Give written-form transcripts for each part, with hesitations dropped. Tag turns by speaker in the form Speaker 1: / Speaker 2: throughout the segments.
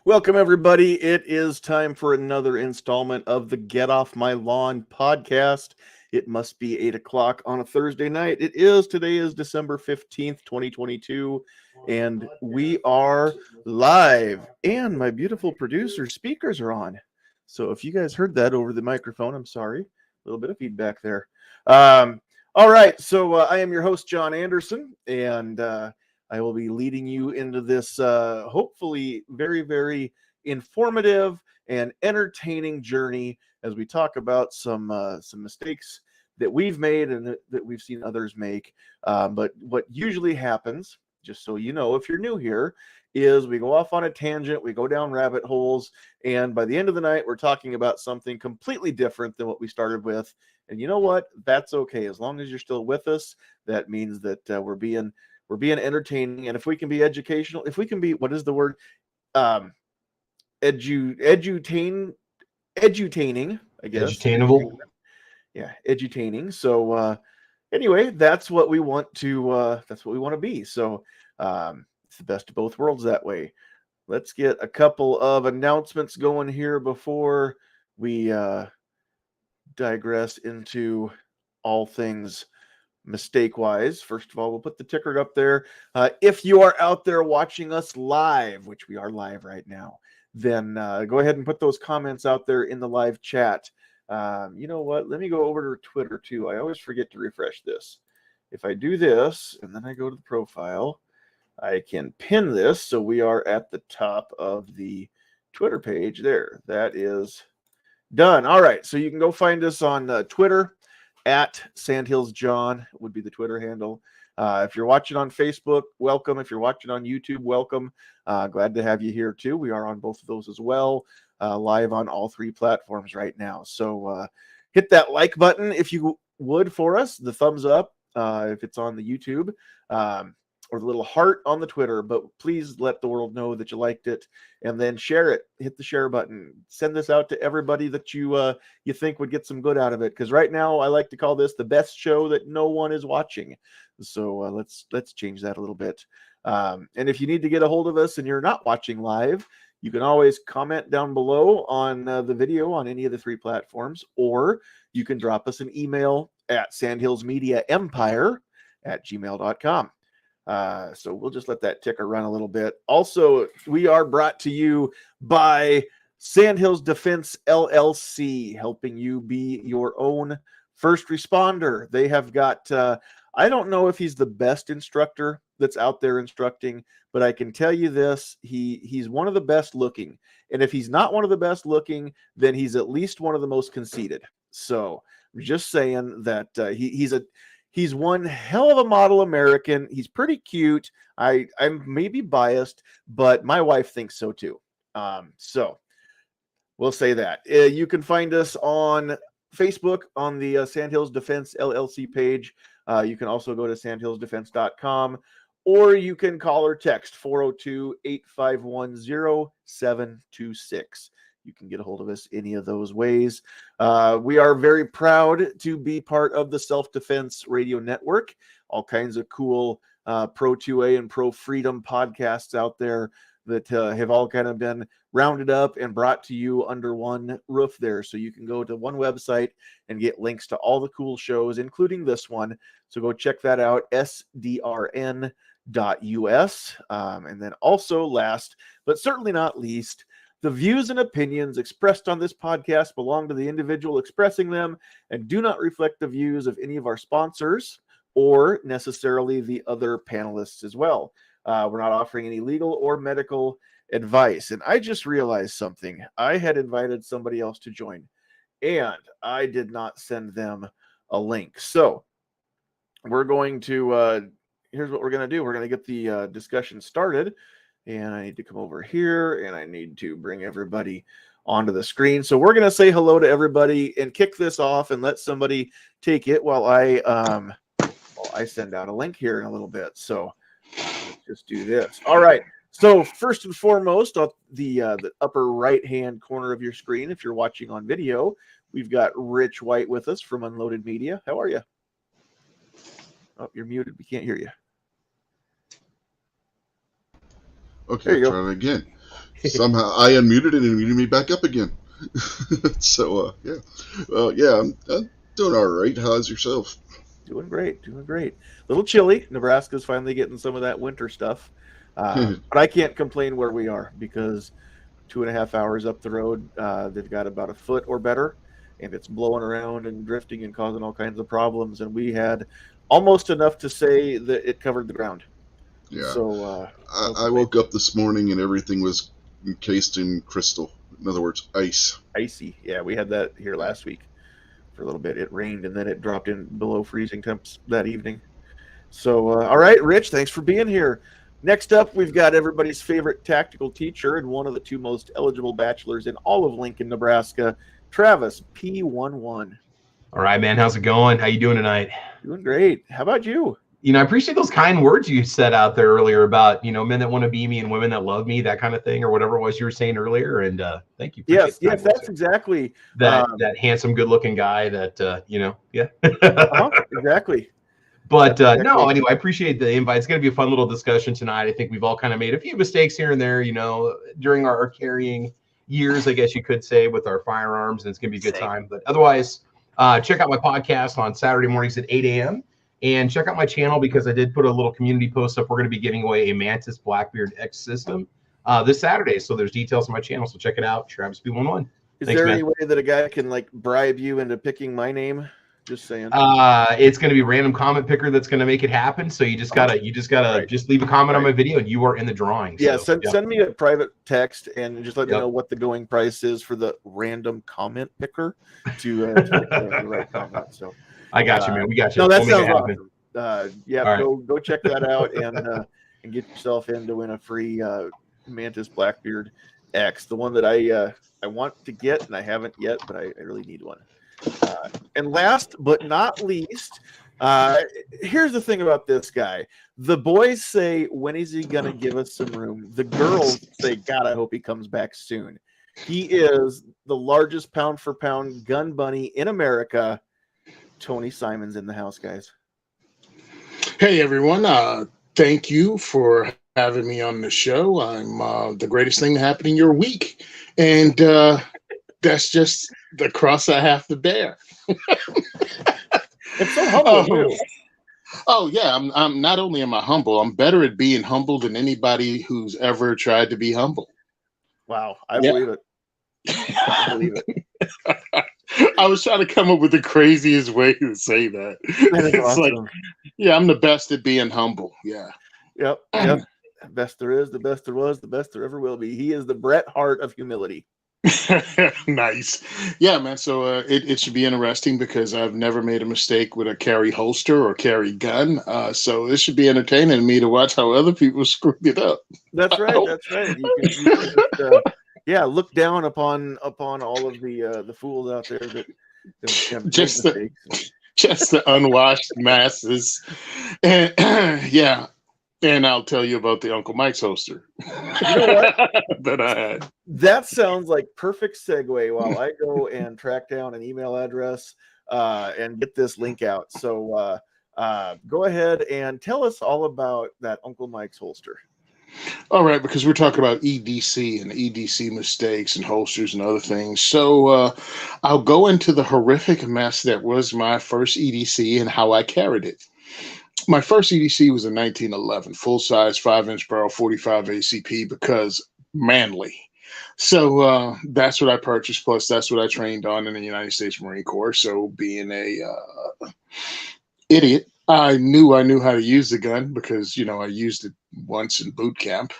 Speaker 1: Welcome, everybody. It is time for another installment of the Get Off My Lawn podcast. It must be 8 o'clock on a Thursday night. Today is December 15th, 2022, and we are live. And my beautiful producer speakers are on. So if you guys heard that over the microphone, I'm sorry. A little bit of feedback there. All right. So I am your host, John Anderson, and I will be leading you into this hopefully very, very informative and entertaining journey as we talk about some mistakes that we've made and that we've seen others make. But what usually happens, just so you know, if you're new here, is we go off on a tangent, we go down rabbit holes, and by the end of the night, we're talking about something completely different than what we started with. And you know what? That's okay. As long as you're still with us, that means that we're being entertaining, and if we can be educational, if we can be, what is the word, edutaining, I guess.
Speaker 2: Edutainable.
Speaker 1: Yeah, edutaining. So anyway, that's what we want to be. So it's the best of both worlds that way. Let's get a couple of announcements going here before we digress into all things mistake-wise. First of all, we'll put the ticker up there. If you are out there watching us live, which we are live right now, then go ahead and put those comments out there in the live chat. You know what? Let me go over to Twitter too. I always forget to refresh this. If I do this and then I go to the profile, I can pin this so we are at the top of the Twitter page there. That is done. All right. So you can go find us on Twitter. At Sandhills John would be the Twitter handle. If you're watching on Facebook, welcome. If you're watching on YouTube, welcome. Glad to have you here too. We are on both of those as well, live on all three platforms right now. So hit that like button if you would for us, the thumbs up if it's on the YouTube, or the little heart on the Twitter. But please let the world know that you liked it, and then share it. Hit the share button. Send this out to everybody that you think would get some good out of it. Because right now, I like to call this the best show that no one is watching. So let's change that a little bit. And if you need to get a hold of us and you're not watching live, you can always comment down below on the video on any of the three platforms, or you can drop us an email at sandhillsmediaempire@gmail.com. So we'll just let that ticker run a little bit. Also, we are brought to you by Sandhills Defense LLC, helping you be your own first responder. They have got, I don't know if he's the best instructor that's out there instructing, but I can tell you this, he's one of the best looking. And if he's not one of the best looking, then he's at least one of the most conceited. So I'm just saying that he's one hell of a model American. He's pretty cute. I'm maybe biased, but my wife thinks so too. So we'll say that. You can find us on Facebook on the Sandhills Defense LLC page. You can also go to sandhillsdefense.com, or you can call or text 402-851-0726. You can get a hold of us any of those ways. We are very proud to be part of the Self-Defense Radio Network. All kinds of cool Pro 2A and Pro Freedom podcasts out there that have all kind of been rounded up and brought to you under one roof there. So you can go to one website and get links to all the cool shows, including this one. So go check that out, sdrn.us. And then also, last but certainly not least, the views and opinions expressed on this podcast belong to the individual expressing them and do not reflect the views of any of our sponsors or necessarily the other panelists as well. We're not offering any legal or medical advice. And I just realized something. I had invited somebody else to join, and I did not send them a link. So we're going to, here's what we're going to do. We're going to get the discussion started. And I need to come over here, and I need to bring everybody onto the screen. So we're going to say hello to everybody and kick this off and let somebody take it while I send out a link here in a little bit. So let's just do this. All right. So first and foremost, on the upper right-hand corner of your screen, if you're watching on video, we've got Rich White with us from Unloaded Media. How are you? Oh, you're muted. We can't hear you.
Speaker 3: Okay, try it again.
Speaker 2: Somehow I unmuted it and muted me back up again. So yeah, yeah, I'm doing all right. How's yourself?
Speaker 1: Doing great, doing great. A little chilly. Nebraska's finally getting some of that winter stuff, but I can't complain where we are because 2.5 hours up the road, they've got about a foot or better, and it's blowing around and drifting and causing all kinds of problems. And we had almost enough to say that it covered the ground.
Speaker 2: Yeah,
Speaker 1: So no
Speaker 2: I
Speaker 1: complaints.
Speaker 2: woke up this morning and everything was encased in crystal. In other words, ice.
Speaker 1: Icy. Yeah, we had that here
Speaker 2: Yeah.
Speaker 1: last week for a little bit. It rained and then it dropped in below freezing temps that evening. So, all right, Rich, thanks for being here. Next up, we've got everybody's favorite tactical teacher and one of the two most eligible bachelors in all of Lincoln, Nebraska, Travis P11.
Speaker 3: All right, man. How's it going? How you doing tonight?
Speaker 1: Doing great. How about you?
Speaker 3: I appreciate those kind words you said out there earlier about, men that want to be me and women that love me, that kind of thing, or whatever it was you were saying earlier. And thank you. Appreciate
Speaker 1: Yes,
Speaker 3: the kind words
Speaker 1: that's
Speaker 3: there.
Speaker 1: exactly.
Speaker 3: That handsome, good-looking guy that, yeah.
Speaker 1: Exactly.
Speaker 3: But
Speaker 1: That's exactly
Speaker 3: no,
Speaker 1: it.
Speaker 3: anyway, I appreciate the invite. It's going to be a fun little discussion tonight. I think we've all kind of made a few mistakes here and there, during our carrying years, I guess you could say, with our firearms, and it's going to be a good time. But otherwise, check out my podcast on Saturday mornings at 8 a.m. And check out my channel because I did put a little community post up. We're going to be giving away a Mantis Blackbeard X system this Saturday. So there's details on my channel. So check it out. Travis B11.
Speaker 1: Is
Speaker 3: Thanks,
Speaker 1: there
Speaker 3: man.
Speaker 1: any way that a guy can like bribe you into picking my name? Just saying.
Speaker 3: It's going to be random comment picker that's going to make it happen. So you just gotta
Speaker 1: Right.
Speaker 3: just leave a comment on my video and you are in the drawing.
Speaker 1: Yeah,
Speaker 3: So,
Speaker 1: send me a private text and just let me
Speaker 3: Yep.
Speaker 1: know what the going price is for the random comment picker to pick the right comment. So
Speaker 3: I got you, man. We got you.
Speaker 1: no, that
Speaker 3: We'll make it
Speaker 1: sounds
Speaker 3: happen.
Speaker 1: awesome. Yeah,
Speaker 3: All right.
Speaker 1: go check that out and get yourself in to win a free Mantis Blackbeard X, the one that I want to get and I haven't yet, but I really need one. And last but not least, here's the thing about this guy. The boys say, when is he going to give us some room? The girls say, God, I hope he comes back soon. He is the largest pound for pound gun bunny in America. Tony Simon's in the house, guys.
Speaker 4: Hey, everyone. Thank you for having me on the show. I'm the greatest thing to happen in your week. And that's just the cross I have to bear.
Speaker 1: It's so humble.
Speaker 4: Oh yeah, I'm not only am I humble, I'm better at being humble than anybody who's ever tried to be humble.
Speaker 1: Wow, I believe it. I believe it.
Speaker 4: I was trying to come up with the craziest way to say that. It's
Speaker 1: awesome.
Speaker 4: like, yeah, I'm the best at being humble. Yeah.
Speaker 1: Yep. Best there is, the best there was, the best there ever will be. He is the Bret Hart of humility.
Speaker 4: Nice. Yeah, man. So it should be interesting because I've never made a mistake with a carry holster or carry gun. So it should be entertaining to me to watch how other people screw it up.
Speaker 1: That's right. That's right. You can just, look down upon all of the fools out there that
Speaker 4: just the unwashed masses. And yeah. And I'll tell you about the Uncle Mike's holster that I had.
Speaker 1: That sounds like perfect segue while I go and track down an email address and get this link out. So go ahead and tell us all about that Uncle Mike's holster.
Speaker 4: All right, because we're talking about EDC and EDC mistakes and holsters and other things. So I'll go into the horrific mess that was my first EDC and how I carried it. My first EDC was in 1911, full-size 5-inch barrel 45 ACP because manly. So that's what I purchased. Plus, that's what I trained on in the United States Marine Corps. So being a idiot, I knew how to use the gun because, I used it once in boot camp.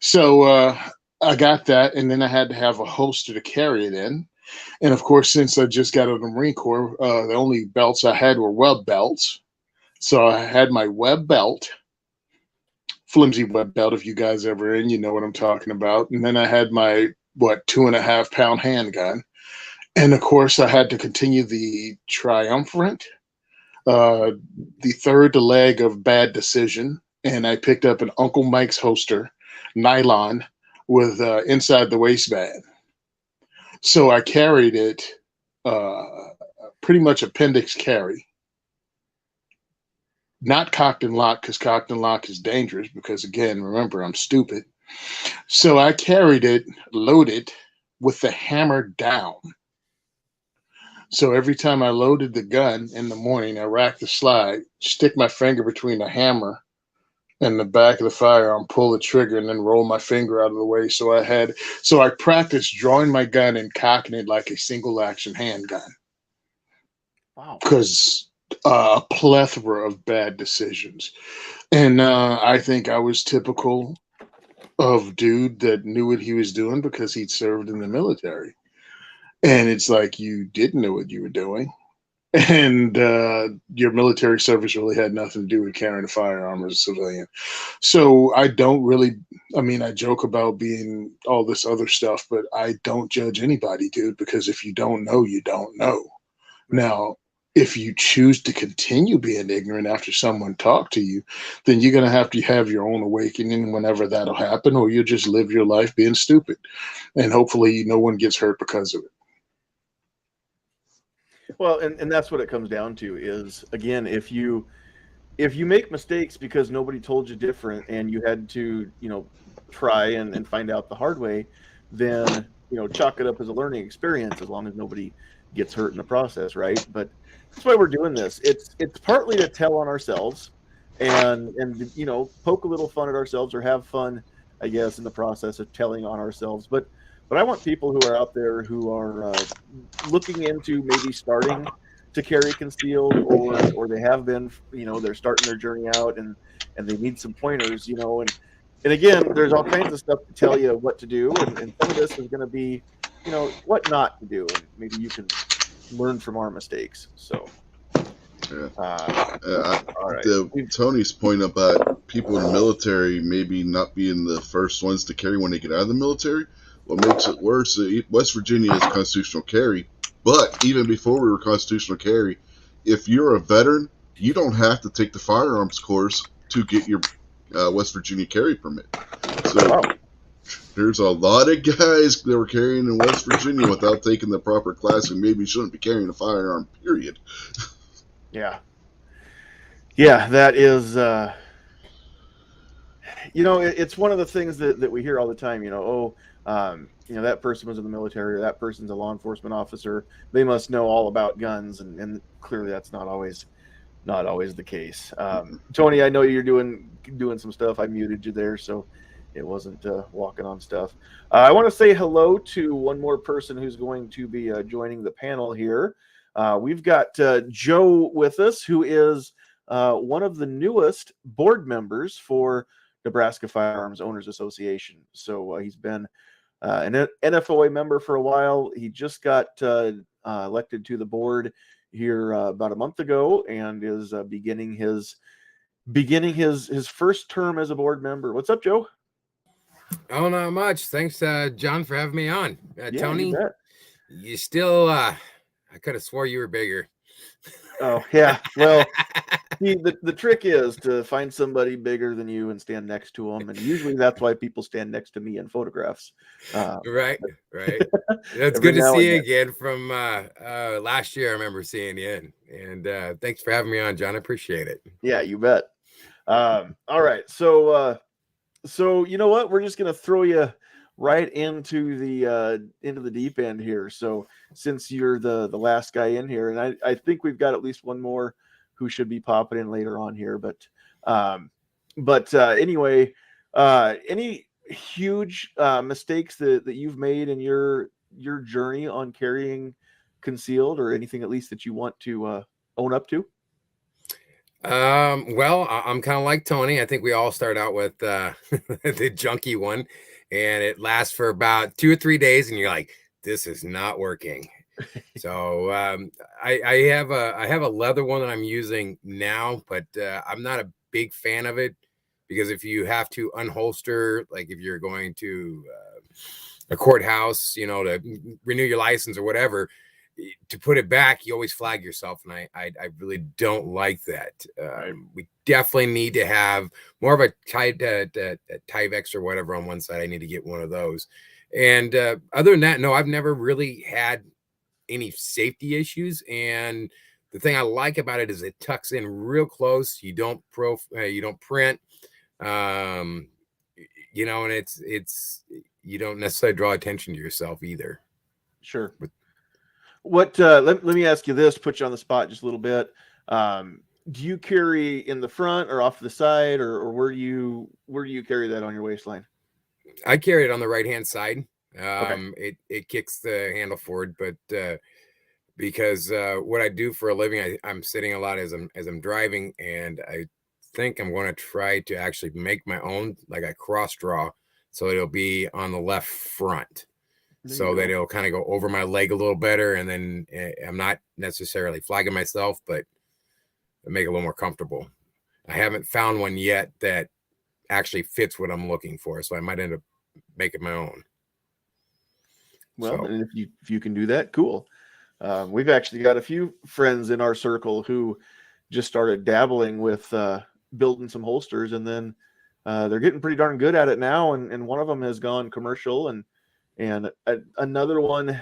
Speaker 4: So I got that, and then I had to have a holster to carry it in. And, of course, since I just got out of the Marine Corps, the only belts I had were web belts. So I had my web belt, flimsy web belt, if you guys ever in, you know what I'm talking about. And then I had my, 2.5 pound handgun. And of course I had to continue the triumvirate, the third leg of bad decision. And I picked up an Uncle Mike's holster, nylon, with inside the waistband. So I carried it pretty much appendix carry. Not cocked and locked, because cocked and locked is dangerous because, again, remember, I'm stupid. So I carried it loaded with the hammer down. So every time I loaded the gun in the morning, I racked the slide, stick my finger between the hammer and the back of the firearm, pull the trigger, and then roll my finger out of the way. So I practiced drawing my gun and cocking it like a single action handgun.
Speaker 1: Wow.
Speaker 4: Because a plethora of bad decisions. And I think I was typical of dude that knew what he was doing because he'd served in the military. And it's like, you didn't know what you were doing. And your military service really had nothing to do with carrying a firearm as a civilian. So I don't really, I joke about being all this other stuff, but I don't judge anybody, dude, because if you don't know, you don't know. Now, if you choose to continue being ignorant after someone talked to you, then you're going to have your own awakening whenever that'll happen, or you'll just live your life being stupid. And hopefully no one gets hurt because of it.
Speaker 1: Well, and that's what it comes down to is, again, if you make mistakes because nobody told you different and you had to, try and find out the hard way, then, chalk it up as a learning experience as long as nobody gets hurt in the process, right? But that's why we're doing this. It's partly to tell on ourselves and poke a little fun at ourselves or have fun, I guess, in the process of telling on ourselves. But I want people who are out there who are looking into maybe starting to carry concealed, or they have been, they're starting their journey out and they need some pointers, and again, there's all kinds of stuff to tell you what to do, and some of this is going to be, what not to do, and maybe you can learn from our mistakes. So, all right.
Speaker 2: Tony's point about people in the military maybe not being the first ones to carry when they get out of the military. What makes it worse, West Virginia is constitutional carry, but even before we were constitutional carry, if you're a veteran, you don't have to take the firearms course to get your West Virginia carry permit. So there's a lot of guys that were carrying in West Virginia without taking the proper class and maybe shouldn't be carrying a firearm, period.
Speaker 1: Yeah, that is, it's one of the things that we hear all the time, that person was in the military or that person's a law enforcement officer. They must know all about guns. And clearly that's not always the case. Tony, I know you're doing some stuff. I muted you there, so it wasn't walking on stuff. I want to say hello to one more person who's going to be joining the panel here. We've got Joe with us, who is one of the newest board members for Nebraska Firearms Owners Association. So he's been an NFOA member for a while. He just got elected to the board here about a month ago and is beginning his first term as a board member. What's up, Joe?
Speaker 5: Oh, not much. Thanks, John, for having me on. Tony, you still, I could have swore you were bigger.
Speaker 1: Oh, yeah. Well, the trick is to find somebody bigger than you and stand next to them. And usually that's why people stand next to me in photographs.
Speaker 5: Right. It's good to see you again from last year. I remember seeing you. And thanks for having me on, John. I appreciate it.
Speaker 1: Yeah, you bet. All right. So you know what? We're just going to throw you right into the deep end here. So since you're the last guy in here, and I think we've got at least one more who should be popping in later on here, but anyway, any huge mistakes that you've made in your journey on carrying concealed, or anything at least that you want to own up to?
Speaker 5: Well, I'm kind of like Tony. I think we all start out with the junky one, and it lasts for about 2 or 3 days, and you're like, this is not working. So I have a leather one that I'm using now, but I'm not a big fan of it, because if you have to unholster, like if you're going to a courthouse, to renew your license or whatever, to put it back, you always flag yourself, and I really don't like that. We definitely need to have more of a Tyvek or whatever on one side. I need to get one of those. And other than that, no, I've never really had any safety issues. And the thing I like about it is it tucks in real close. You don't print. you know, and it's you don't necessarily draw attention to yourself either.
Speaker 1: Sure. What let me ask you this, put you on the spot just a little bit. Do you carry in the front or off the side, or where do you carry that on your waistline?
Speaker 5: I carry it on the right hand side.
Speaker 1: Okay.
Speaker 5: It kicks the handle forward, but because what I do for a living, I'm sitting a lot as I'm driving, and I think I'm going to try to actually make my own, like a cross draw, so it'll be on the left front, so that it'll kind of go over my leg a little better, and then I'm not necessarily flagging myself, but make it a little more comfortable. I haven't found one yet that actually fits what I'm looking for, so I might end up making my own.
Speaker 1: Well, so. And if you can do that, cool. We've actually got a few friends in our circle who just started dabbling with building some holsters, and then they're getting pretty darn good at it now. And one of them has gone commercial, and another one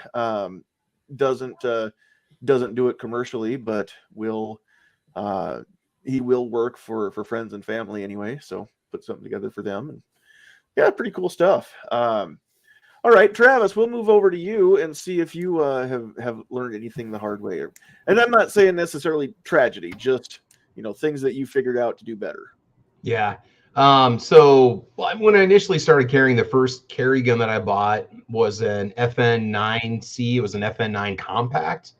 Speaker 1: doesn't do it commercially, but he will work for friends and family anyway. So put something together for them, and yeah, pretty cool stuff. All right, Travis, we'll move over to you and see if you have learned anything the hard way. And I'm not saying necessarily tragedy, just, things that you figured out to do better.
Speaker 3: Yeah. So when I initially started carrying, the first carry gun that I bought was an FN9C. It was an FN9 compact.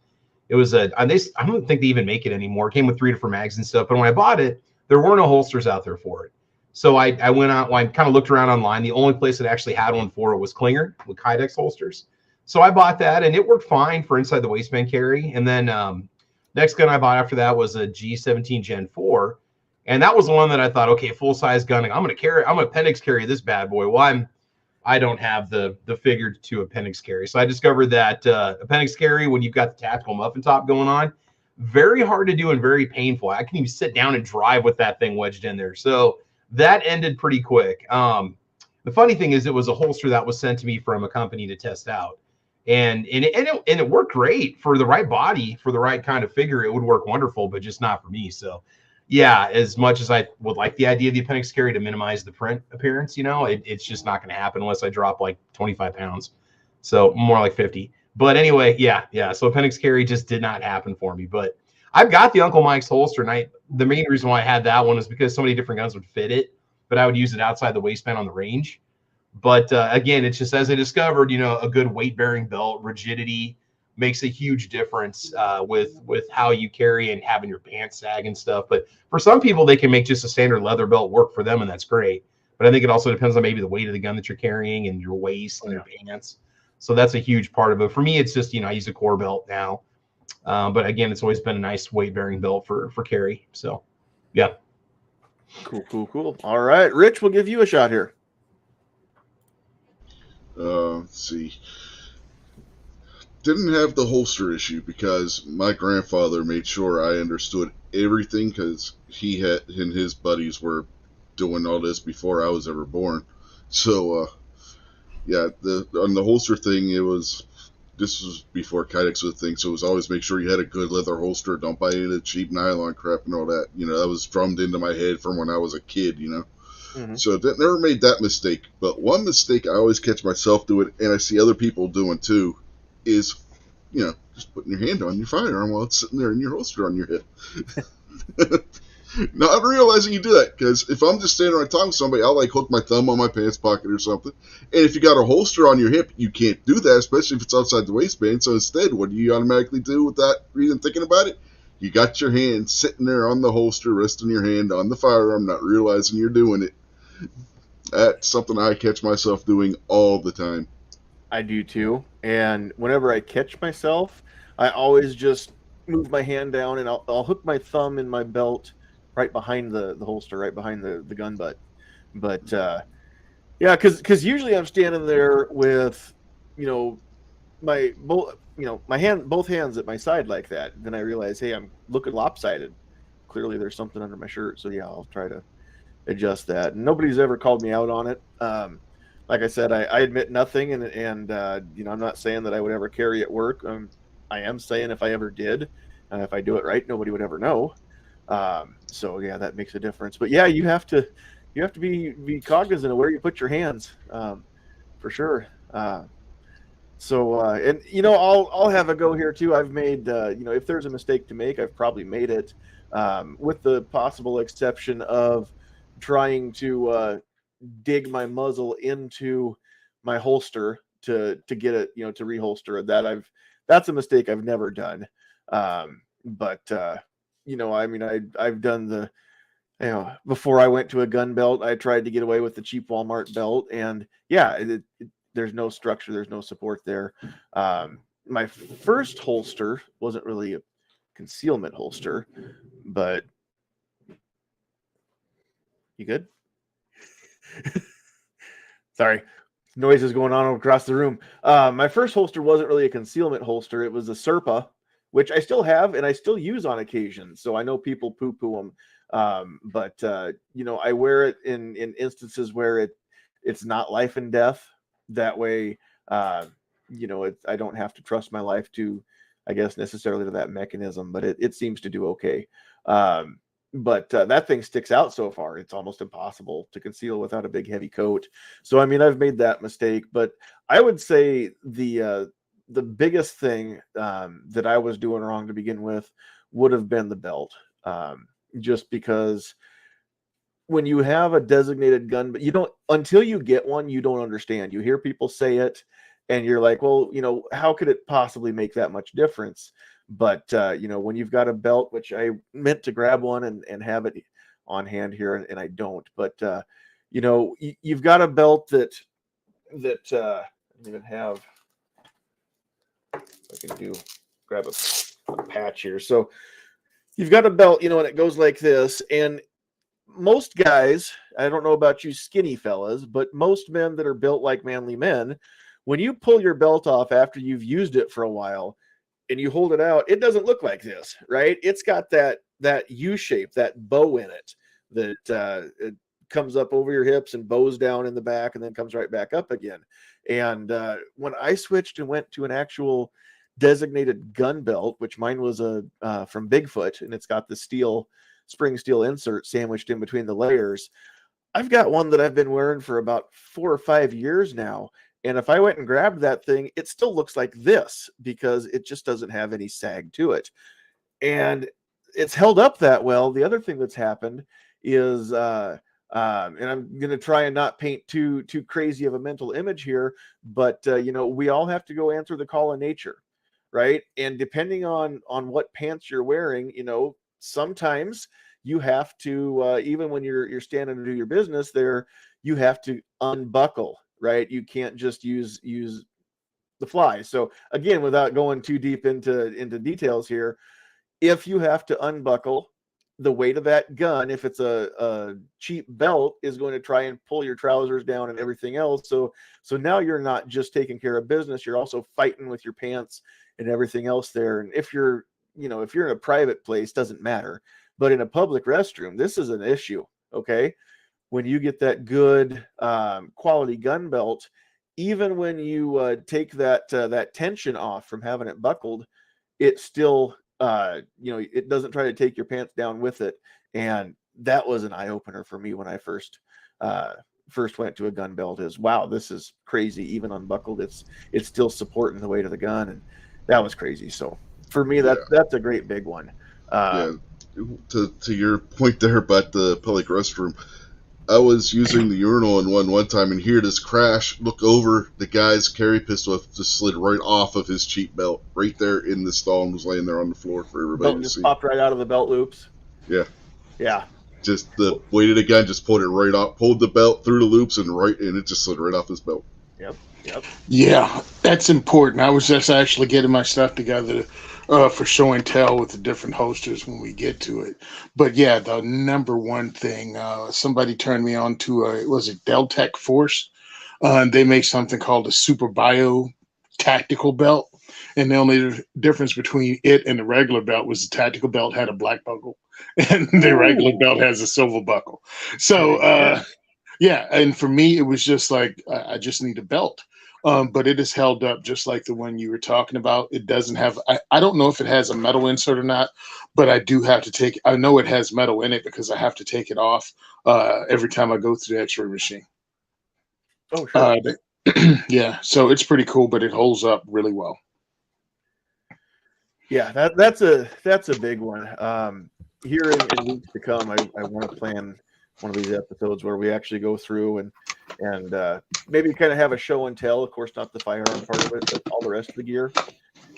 Speaker 3: It was I don't think they even make it anymore. It came with 3 different mags and stuff. But when I bought it, there were no holsters out there for it. So I went out, I kind of looked around online. The only place that actually had one for it was Klinger with Kydex holsters. So I bought that, and it worked fine for inside the waistband carry. And then next gun I bought after that was a G17 Gen 4. And that was the one that I thought, okay, full-size gun. I'm going to appendix carry this bad boy. Well, I don't have the figure to appendix carry. So I discovered that appendix carry, when you've got the tactical muffin top going on, very hard to do and very painful. I can even sit down and drive with that thing wedged in there. So that ended pretty quick. The funny thing is, it was a holster that was sent to me from a company to test out, and it worked great for the right body, for the right kind of figure. It would work wonderful, but just not for me. So, yeah, as much as I would like the idea of the appendix carry to minimize the print appearance, it's just not going to happen unless I drop like 25 pounds, so more like 50. But anyway, yeah. So appendix carry just did not happen for me, but I've got the Uncle Mike's holster, and the main reason why I had that one is because so many different guns would fit it, but I would use it outside the waistband on the range. But again, it's just, as I discovered, a good weight-bearing belt, rigidity makes a huge difference with how you carry and having your pants sag and stuff. But for some people, they can make just a standard leather belt work for them, and that's great. But I think it also depends on maybe the weight of the gun that you're carrying and your waist and your pants. So that's a huge part of it. For me, it's just, I use a core belt now. But again, it's always been a nice weight-bearing belt for carry. So, yeah.
Speaker 1: Cool. All right, Rich, we'll give you a shot here.
Speaker 2: Let's see. Didn't have the holster issue because my grandfather made sure I understood everything, because he and his buddies were doing all this before I was ever born. So, yeah, on the holster thing, this was before Kydex was a thing, so it was always make sure you had a good leather holster. Don't buy any of the cheap nylon crap and all that. That was drummed into my head from when I was a kid, Mm-hmm. So I never made that mistake. But one mistake I always catch myself doing, and I see other people doing too, is, just putting your hand on your firearm while it's sitting there in your holster on your hip. Not realizing you do that, because if I'm just standing around talking to somebody, I'll hook my thumb on my pants pocket or something. And if you got a holster on your hip, you can't do that, especially if it's outside the waistband. So instead, what do you automatically do without even thinking about it? You got your hand sitting there on the holster, resting your hand on the firearm, not realizing you're doing it. That's something I catch myself doing all the time.
Speaker 1: I do too. And whenever I catch myself, I always just move my hand down, and I'll hook my thumb in my belt right behind the holster, right behind the gun butt. But yeah, because usually I'm standing there with both hands at my side like that. Then I realize, hey, I'm looking lopsided. Clearly there's something under my shirt. So yeah, I'll try to adjust that. And nobody's ever called me out on it. Like I said, I admit nothing, and I'm not saying that I would ever carry at work. I am saying if I ever did, if I do it right, nobody would ever know. So yeah, that makes a difference. But yeah, you have to be cognizant of where you put your hands, for sure. And I'll have a go here too. I've made if there's a mistake to make, I've probably made it, with the possible exception of trying to dig my muzzle into my holster to get it, to reholster it. That's a mistake I've never done. But I've done before I went to a gun belt, I tried to get away with the cheap Walmart belt, and there's no structure, there's no support there. My first holster wasn't really a concealment holster, but you good? Sorry, noises going on across the room. My first holster wasn't really a concealment holster. It was a Serpa, which I still have and I still use on occasion. So I know people poo-poo them. But I wear it in instances where it's not life and death. That way, I don't have to trust my life to, I guess, necessarily to that mechanism, but it seems to do okay. But that thing sticks out so far. It's almost impossible to conceal without a big heavy coat. So, I've made that mistake, but I would say the biggest thing that I was doing wrong to begin with would have been the belt. Just because when you have a designated gun, but until you get one, you don't understand. You hear people say it and you're like, well, how could it possibly make that much difference? But, when you've got a belt, which I meant to grab one and have it on hand here, and I don't, but, you've got a belt that I don't even have, I can grab a patch here. So you've got a belt, and it goes like this. And most guys, I don't know about you skinny fellas, but most men that are built like manly men, when you pull your belt off after you've used it for a while, and you hold it out, it doesn't look like this, right? It's got that U shape, that bow in it that it comes up over your hips and bows down in the back and then comes right back up again. And when I switched and went to an actual designated gun belt, which mine was from Bigfoot, and it's got the spring steel insert sandwiched in between the layers. I've got one that I've been wearing for about 4 or 5 years now. And if I went and grabbed that thing, it still looks like this because it just doesn't have any sag to it. And it's held up that well. The other thing that's happened is, and I'm going to try and not paint too crazy of a mental image here, but, we all have to go answer the call of nature, right? And depending on what pants you're wearing, sometimes you have to, even when you're standing to do your business there, you have to unbuckle. Right, you can't just use the fly. So again, without going too deep into details here, if you have to unbuckle, the weight of that gun, if it's a cheap belt, is going to try and pull your trousers down and everything else. So now you're not just taking care of business, you're also fighting with your pants and everything else there. And if you're in a private place, doesn't matter. But in a public restroom, this is an issue. Okay. When you get that good quality gun belt, even when you take that tension off from having it buckled, it still, it doesn't try to take your pants down with it. And that was an eye opener for me when I first went to a gun belt. Is wow, this is crazy. Even unbuckled, it's still supporting the weight of the gun, and that was crazy. So for me, that's a great big one.
Speaker 2: To your point there about the public restroom. I was using the urinal in one time and hear this crash. Look over, the guy's carry pistol just slid right off of his cheek belt, right there in the stall, and was laying there on the floor for everybody to
Speaker 1: just
Speaker 2: see.
Speaker 1: Popped right out of the belt loops. Yeah.
Speaker 2: Just the weight of the gun just pulled it right off, pulled the belt through the loops and it just slid right off his belt.
Speaker 1: Yep.
Speaker 4: Yeah, that's important. I was just actually getting my stuff together for show and tell with the different holsters when we get to it. But yeah, the number one thing, somebody turned me on to was it Deltec Force? They make something called a Super Bio tactical belt. And the only difference between it and the regular belt was the tactical belt had a black buckle and the regular belt has a silver buckle. So, yeah. And for me, it was just like, I just need a belt. but it is held up just like the one you were talking about. It doesn't have, I don't know if it has a metal insert or not, but I do have to take, I know it has metal in it because I have to take it off every time I go through the x-ray machine.
Speaker 1: Oh, sure.
Speaker 4: Yeah, so it's pretty cool, but it holds up really well.
Speaker 1: Yeah, that's a big one. Here in weeks to come, I want to plan one of these episodes where we actually go through and maybe kind of have a show and tell. Of course, not the firearm part of it, but all the rest of the gear.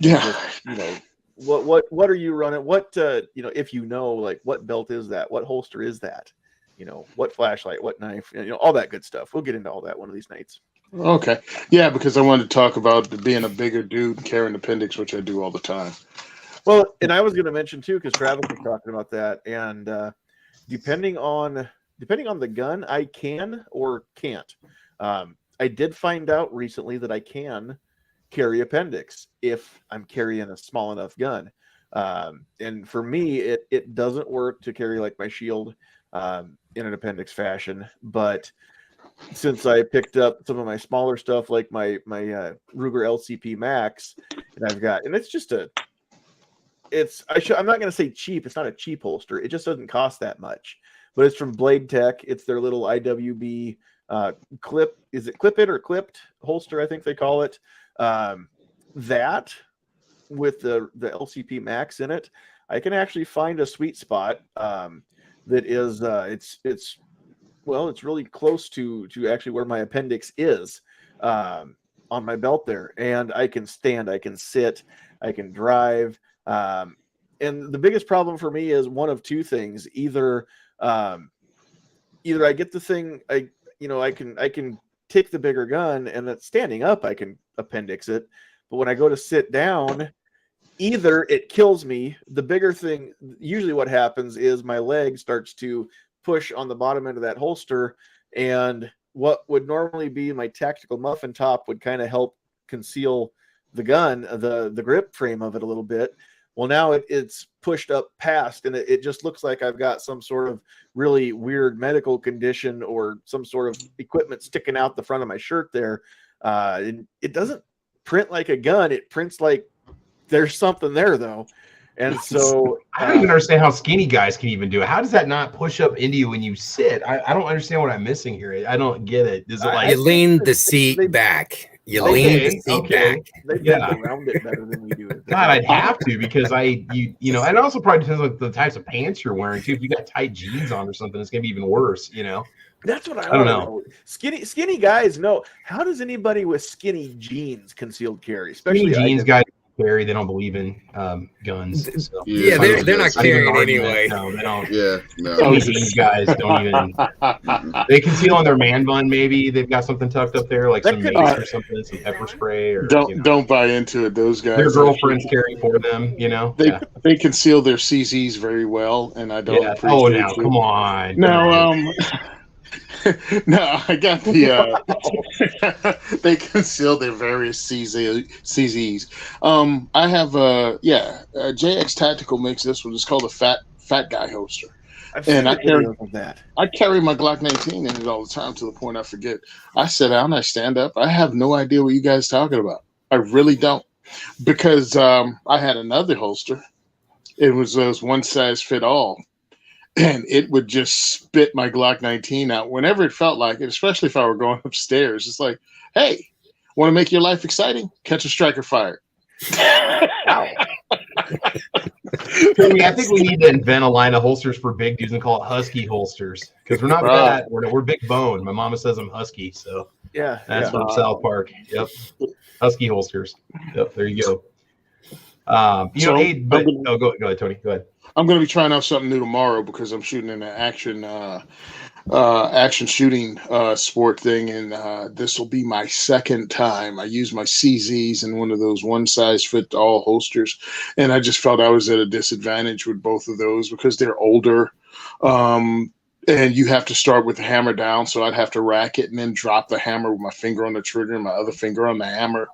Speaker 4: Yeah.
Speaker 1: Just, you know, what are you running? What you know, if you know, like what belt is that? What holster is that? You know, what flashlight, what knife, you know, all that good stuff. We'll get into all that one of these nights.
Speaker 4: Okay. Yeah, because I wanted to talk about being a bigger dude and carrying appendix, which I do all the time.
Speaker 1: Well, and I was going to mention too, because Travis was talking about that, and depending on the gun, I can or can't. I did find out recently that I can carry appendix if I'm carrying a small enough gun. And for me, it doesn't work to carry like my shield in an appendix fashion. But since I picked up some of my smaller stuff, like my Ruger LCP Max, and it's just I'm not going to say cheap. It's not a cheap holster. It just doesn't cost that much. But it's from Blade Tech. It's their little IWB clip. Is it clip it or clipped holster? I think they call it. That with the LCP Max in it, I can actually find a sweet spot that is it's really close to actually where my appendix is on my belt there, and I can stand, I can sit, I can drive. And the biggest problem for me is one of two things: either I get the thing, I can take the bigger gun, and then standing up I can appendix it, but when I go to sit down, either it kills me. The bigger thing, usually what happens is my leg starts to push on the bottom end of that holster, and what would normally be my tactical muffin top would kind of help conceal the gun, the grip frame of it a little bit. Well, now it's pushed up past, and it just looks like I've got some sort of really weird medical condition or some sort of equipment sticking out the front of my shirt there. And it doesn't print like a gun. It prints like there's something there, though. And so
Speaker 3: I don't even understand how skinny guys can even do it. How does that not push up into you when you sit? I don't understand what I'm missing here. I don't get it. Is it like
Speaker 5: you lean the seat back? You lean the seat back.
Speaker 1: They bend around it better than we do.
Speaker 3: God, I'd have to, because you know, and it also probably depends on the types of pants you're wearing too. If you got tight jeans on or something, it's gonna be even worse, you know.
Speaker 1: That's what I
Speaker 3: don't
Speaker 1: know. Skinny guys know. How does anybody with skinny jeans concealed carry?
Speaker 3: Especially jeans guys carry. They don't believe in guns. So.
Speaker 5: Yeah, they're not carrying anyway.
Speaker 3: No, they don't.
Speaker 2: Yeah, no.
Speaker 3: These guys don't even. They conceal on their man bun. Maybe they've got something tucked up there, like some mace or something, some pepper spray, or
Speaker 4: don't buy into it. Those guys,
Speaker 3: their girlfriends carry for them. You know,
Speaker 4: they conceal their CZs very well, and I don't.
Speaker 3: Yeah. Oh, now come on.
Speaker 4: No, no, I got the. They conceal their various CZs. I have JX Tactical makes this one. It's called a fat guy holster.
Speaker 1: I've seen videos of that.
Speaker 4: I carry my Glock 19 in it all the time to the point I forget. I sit down, I stand up. I have no idea what you guys are talking about. I really don't, because I had another holster. It was one size fit all. And it would just spit my Glock 19 out whenever it felt like it, especially if I were going upstairs. It's like, hey, want to make your life exciting? Catch a striker fire.
Speaker 3: Wow. I think we need to invent a line of holsters for big dudes and call it husky holsters, because we're not fat. We're big bone. My mama says I'm husky, so that's from South Park. Yep, husky holsters. Yep, there you go. Go ahead, Tony. Go ahead.
Speaker 4: I'm going to be trying out something new tomorrow because I'm shooting in an action shooting sport thing, and this will be my second time. I use my CZs in one of those one size fit all holsters, and I just felt I was at a disadvantage with both of those because they're older, and you have to start with the hammer down. So I'd have to rack it and then drop the hammer with my finger on the trigger and my other finger on the hammer.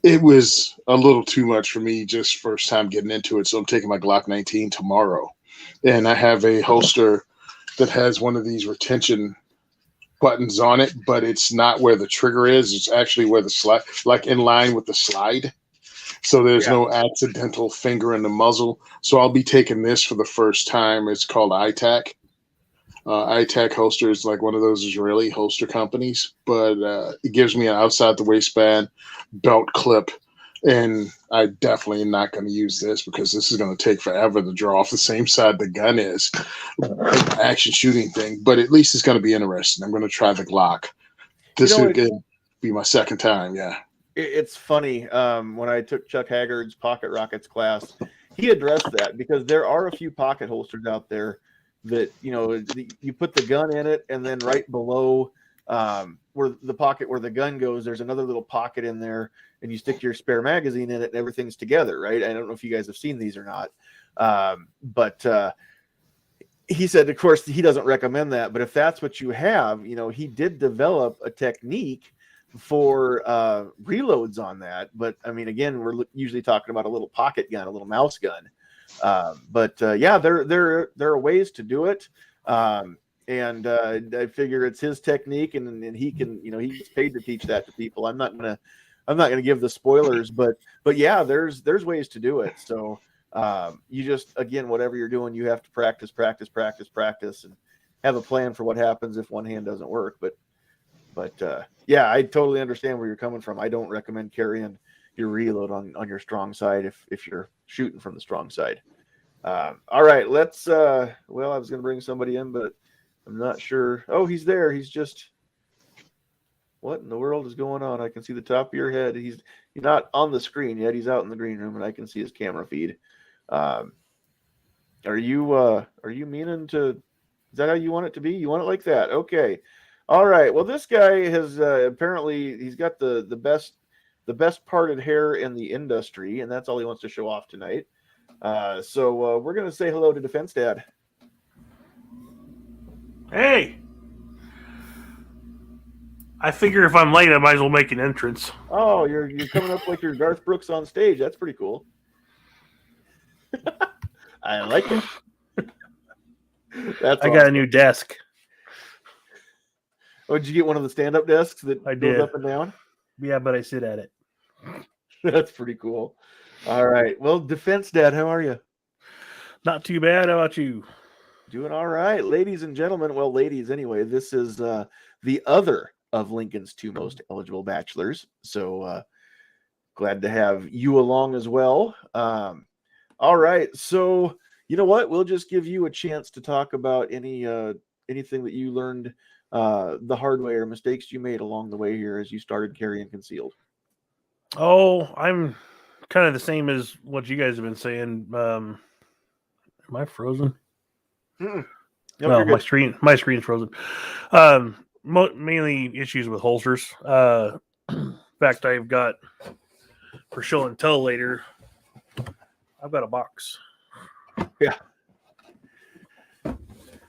Speaker 4: It was a little too much for me just first time getting into it. So I'm taking my Glock 19 tomorrow, and I have a holster that has one of these retention buttons on it, but it's not where the trigger is. It's actually where the slide, like in line with the slide. So there's no accidental finger in the muzzle. So I'll be taking this for the first time. It's called ITAC. ITAC holster is like one of those Israeli holster companies, but it gives me an outside the waistband belt clip. And I definitely am not going to use this because this is going to take forever to draw off the same side the gun is. Action shooting thing, but at least it's going to be interesting. I'm going to try the Glock. This would be my second time. Yeah.
Speaker 1: It's funny. When I took Chuck Haggard's Pocket Rockets class, he addressed that because there are a few pocket holsters out there that, you put the gun in it, and then right below where the pocket where the gun goes, there's another little pocket in there, and you stick your spare magazine in it, and everything's together, right? I don't know if you guys have seen these or not, but he said, of course, he doesn't recommend that, but if that's what you have, he did develop a technique for reloads on that. But I mean, again, we're usually talking about a little pocket gun, a little mouse gun. But there are ways to do it. And I figure it's his technique, and he can, he's paid to teach that to people. I'm not gonna give the spoilers, but yeah, there's ways to do it. So you just, again, whatever you're doing, you have to practice, and have a plan for what happens if one hand doesn't work. But yeah, I totally understand where you're coming from. I don't recommend carrying your reload on your strong side if you're shooting from the strong side. All right, let's well, I was going to bring somebody in, but I'm not sure. Oh, he's there. He's just, what in the world is going on? I can see the top of your head. He's not on the screen yet. He's out in the green room, and I can see his camera feed. Are you meaning to, is that how you want it to be? You want it like that? Okay. All right. Well, this guy has apparently he's got the best parted hair in the industry, and that's all he wants to show off tonight. So we're gonna say hello to Defense Dad.
Speaker 6: Hey, I figure if I'm late, I might as well make an entrance.
Speaker 1: Oh, you're coming up like you're Garth Brooks on stage. That's pretty cool. I like it.
Speaker 6: I got a new desk.
Speaker 1: Oh, did you get one of the stand-up desks that
Speaker 6: I
Speaker 1: goes
Speaker 6: did.
Speaker 1: up and down?
Speaker 6: Yeah, but I sit at it.
Speaker 1: That's pretty cool. All right. Well, Defense Dad, how are you?
Speaker 6: Not too bad. How about you?
Speaker 1: Doing all right. Ladies and gentlemen, well, ladies anyway, this is the other of Lincoln's two most eligible bachelors. So glad to have you along as well. All right. So you know what? We'll just give you a chance to talk about anything that you learned the hard way or mistakes you made along the way here as you started carrying concealed.
Speaker 6: Oh, I'm kind of the same as what you guys have been saying. Am I frozen?
Speaker 1: Nope,
Speaker 6: No, my screen's frozen. Mainly issues with holsters. In fact, I've got, for show and tell later, I've got a box.
Speaker 1: Yeah.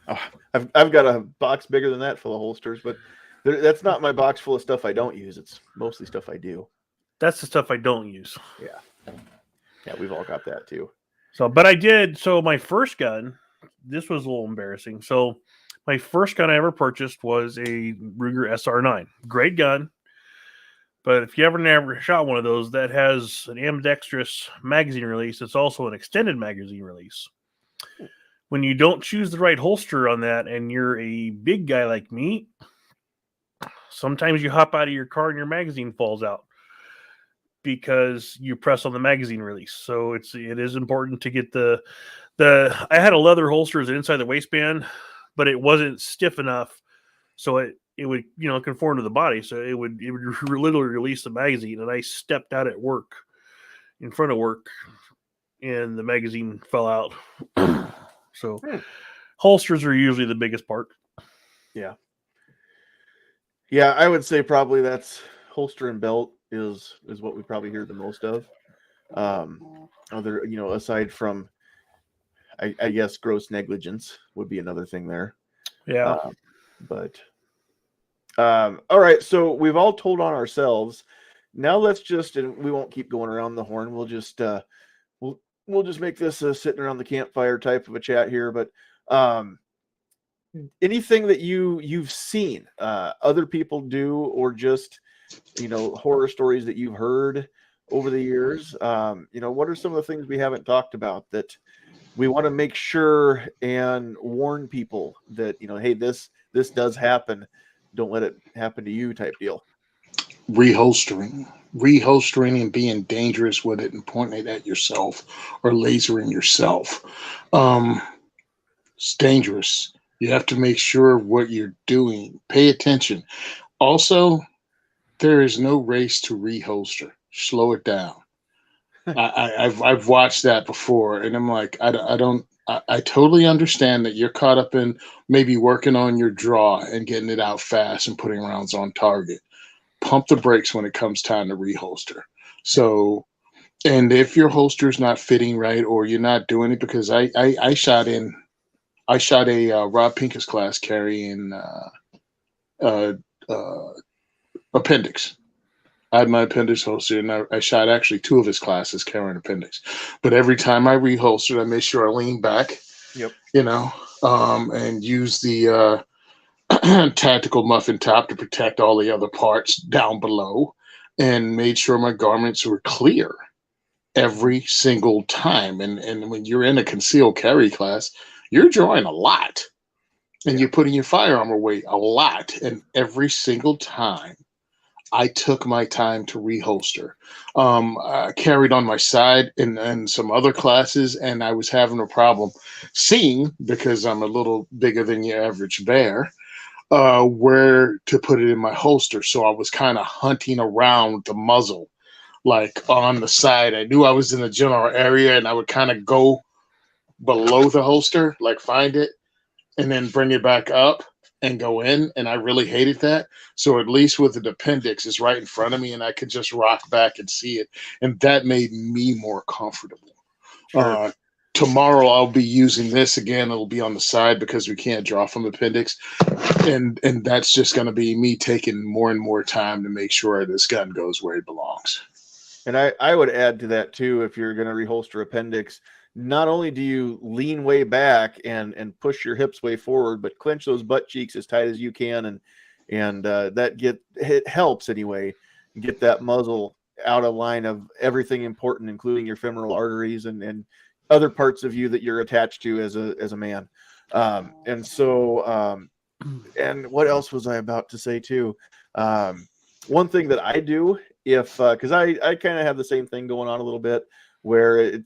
Speaker 1: Oh, I've got a box bigger than that full of holsters, but that's not my box full of stuff I don't use. It's mostly stuff I do.
Speaker 6: That's the stuff I don't use.
Speaker 1: Yeah, we've all got that too.
Speaker 6: So, but I did. So my first gun, this was a little embarrassing. So my first gun I ever purchased was a Ruger SR9. Great gun. But if you never shot one of those, that has an ambidextrous magazine release. It's also an extended magazine release. When you don't choose the right holster on that and you're a big guy like me, sometimes you hop out of your car and your magazine falls out because you press on the magazine release. So it is important to get I had a leather holster as an inside the waistband, but it wasn't stiff enough. So it would, conform to the body. So it would literally release the magazine. And I stepped out at work, in front of work, and the magazine fell out. So holsters are usually the biggest part.
Speaker 1: Yeah. Yeah, I would say probably that's holster and belt is what we probably hear the most of. Other, aside from, I guess, gross negligence would be another thing there.
Speaker 6: Yeah.
Speaker 1: All right. So we've all told on ourselves. Now let's just, and we won't keep going around the horn. We'll just, we'll just make this a sitting around the campfire type of a chat here. But anything that you've seen other people do, or just horror stories that you've heard over the years. What are some of the things we haven't talked about that we want to make sure and warn people that hey, this does happen, don't let it happen to you, type deal.
Speaker 4: Reholstering and being dangerous with it and pointing it at yourself or lasering yourself. It's dangerous. You have to make sure what you're doing. Pay attention. Also, there is no race to reholster. Slow it down. I've watched that before, and I'm like, I totally understand that you're caught up in maybe working on your draw and getting it out fast and putting rounds on target. Pump the brakes when it comes time to reholster. So, and if your holster is not fitting right, or you're not doing it, because I shot a Rob Pincus class carrying appendix. I had my appendix holster, and I shot actually 2 of his classes carrying appendix. But every time I reholstered, I made sure I leaned back,
Speaker 1: Yep.
Speaker 4: And use the tactical muffin top to protect all the other parts down below, and made sure my garments were clear every single time. And when you're in a concealed carry class, you're drawing a lot, and you're putting your firearm away a lot. And every single time I took my time to reholster. I carried on my side in some other classes, and I was having a problem seeing, because I'm a little bigger than your average bear, where to put it in my holster. So I was kind of hunting around the muzzle, like on the side. I knew I was in the general area, and I would kind of go below the holster, like find it, and then bring it back up and go in. And I really hated that. So at least with the appendix is right in front of me, and I could just rock back and see it. And that made me more comfortable.
Speaker 1: Sure.
Speaker 4: Tomorrow I'll be using this again. It'll be on the side because we can't draw from appendix. And that's just going to be me taking more and more time to make sure this gun goes where it belongs.
Speaker 1: And I would add to that too, if you're going to reholster appendix, not only do you lean way back and push your hips way forward, but clench those butt cheeks as tight as you can, and that it helps anyway, get that muzzle out of line of everything important, including your femoral arteries and other parts of you that you're attached to as a man. And what else was I about to say too? One thing that I do, because I kind of have the same thing going on a little bit, where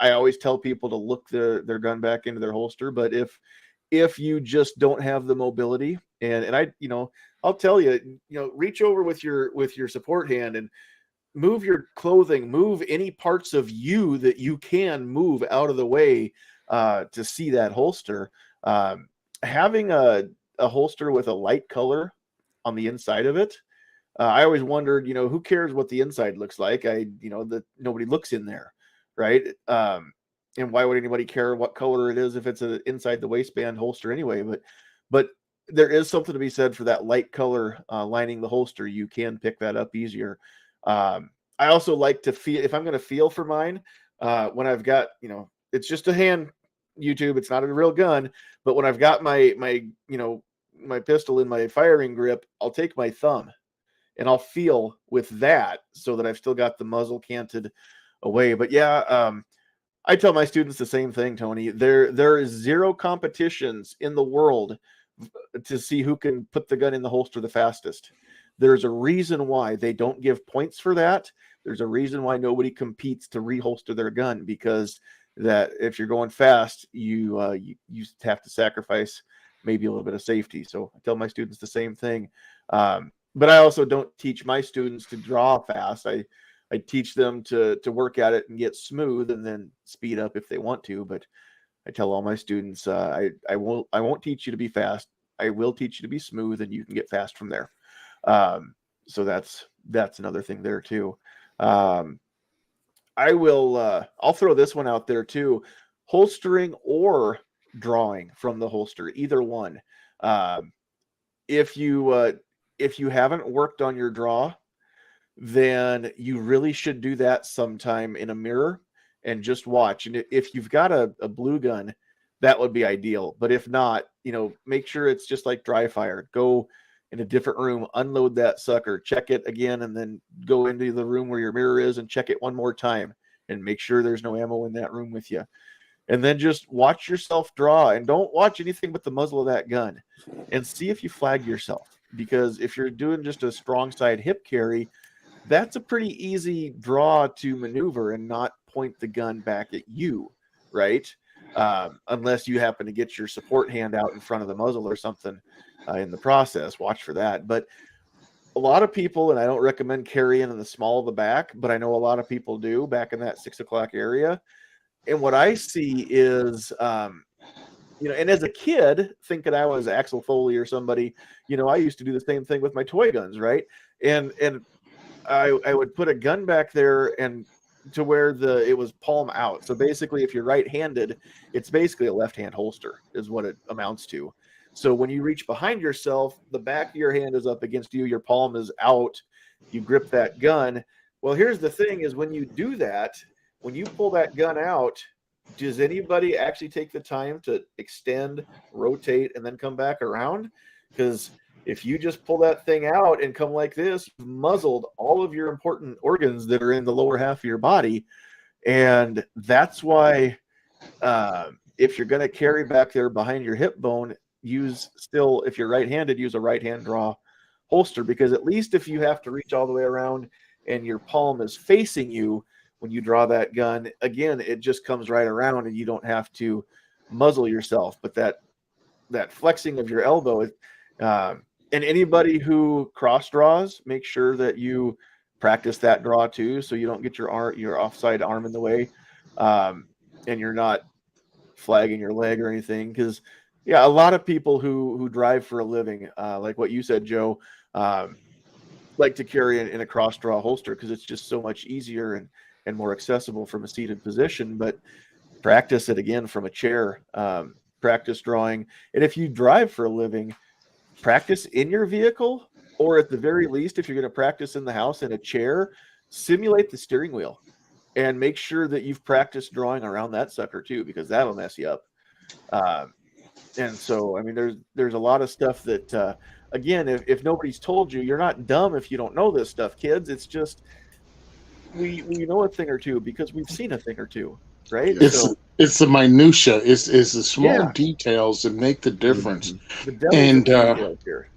Speaker 1: I always tell people to look their gun back into their holster. But if you just don't have the mobility, and I'll tell you, reach over with your support hand and move your clothing, move any parts of you that you can move out of the way to see that holster. Having a holster with a light color on the inside of it, I always wondered, who cares what the inside looks like? That nobody looks in there, right? And why would anybody care what color it is if it's inside the waistband holster anyway? But there is something to be said for that light color lining the holster. You can pick that up easier. I also like to feel, if I'm going to feel for mine, when I've got, it's just a hand YouTube, it's not a real gun, but when I've got my pistol in my firing grip, I'll take my thumb and I'll feel with that so that I've still got the muzzle canted away. But yeah, I tell my students the same thing, Tony. There is zero competitions in the world to see who can put the gun in the holster the fastest. There's a reason why they don't give points for that. There's a reason why nobody competes to reholster their gun, because that if you're going fast, you have to sacrifice maybe a little bit of safety. So I tell my students the same thing. But I also don't teach my students to draw fast. I teach them to work at it and get smooth, and then speed up if they want to. But I tell all my students, I won't teach you to be fast. I will teach you to be smooth, and you can get fast from there. So that's another thing there too. I'll throw this one out there too: holstering or drawing from the holster, either one. If you haven't worked on your draw, then you really should do that sometime in a mirror and just watch. And if you've got a blue gun, that would be ideal. But if not, make sure it's just like dry fire. Go in a different room, unload that sucker, check it again, and then go into the room where your mirror is and check it one more time and make sure there's no ammo in that room with you. And then just watch yourself draw, and don't watch anything but the muzzle of that gun, and see if you flag yourself. Because if you're doing just a strong side hip carry, that's a pretty easy draw to maneuver and not point the gun back at you, right? Unless you happen to get your support hand out in front of the muzzle or something in the process. Watch for that. But a lot of people, and I don't recommend carrying in the small of the back, but I know a lot of people do back in that 6 o'clock area. And what I see is, and as a kid, thinking I was Axel Foley or somebody, I used to do the same thing with my toy guns, right? And I would put a gun back there and to where it was palm out. So basically, if you're right-handed, it's basically a left-hand holster is what it amounts to. So when you reach behind yourself, the back of your hand is up against you, your palm is out, you grip that gun. Well, here's the thing is when you do that, when you pull that gun out, does anybody actually take the time to extend, rotate, and then come back around? Because if you just pull that thing out and come like this, you've muzzled all of your important organs that are in the lower half of your body. And that's why if you're going to carry back there behind your hip bone, if you're right-handed, use a right-hand draw holster, because at least if you have to reach all the way around and your palm is facing you when you draw that gun, again, it just comes right around and you don't have to muzzle yourself. But that flexing of your elbow, and anybody who cross draws, make sure that you practice that draw too, so you don't get your offside arm in the way, and you're not flagging your leg or anything. Because a lot of people who drive for a living, like what you said, Joe, like to carry in a cross draw holster because it's just so much easier and more accessible from a seated position. But practice it again from a chair. Practice drawing, and if you drive for a living, practice in your vehicle, or at the very least, if you're going to practice in the house in a chair, simulate the steering wheel and make sure that you've practiced drawing around that sucker too, because that'll mess you up. And so, I mean, there's a lot of stuff that, again, if nobody's told you, you're not dumb if you don't know this stuff, kids. It's just we know a thing or two because we've seen a thing or two, right?
Speaker 4: It's the minutia. It's the small details that make the difference.
Speaker 1: The devil's here.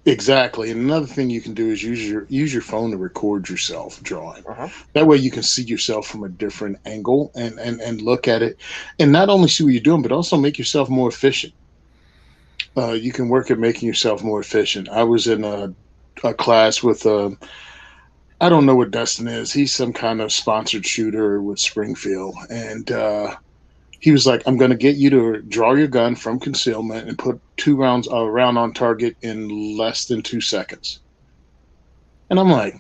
Speaker 4: Exactly. And another thing you can do is use your phone to record yourself drawing. That way you can see yourself from a different angle and look at it, and not only see what you're doing, but also make yourself more efficient. You can work at making yourself more efficient. I was in a class with I don't know what Dustin is. He's some kind of sponsored shooter with Springfield. And he was like, I'm going to get you to draw your gun from concealment and put 2 rounds around on target in less than 2 seconds. And I'm like,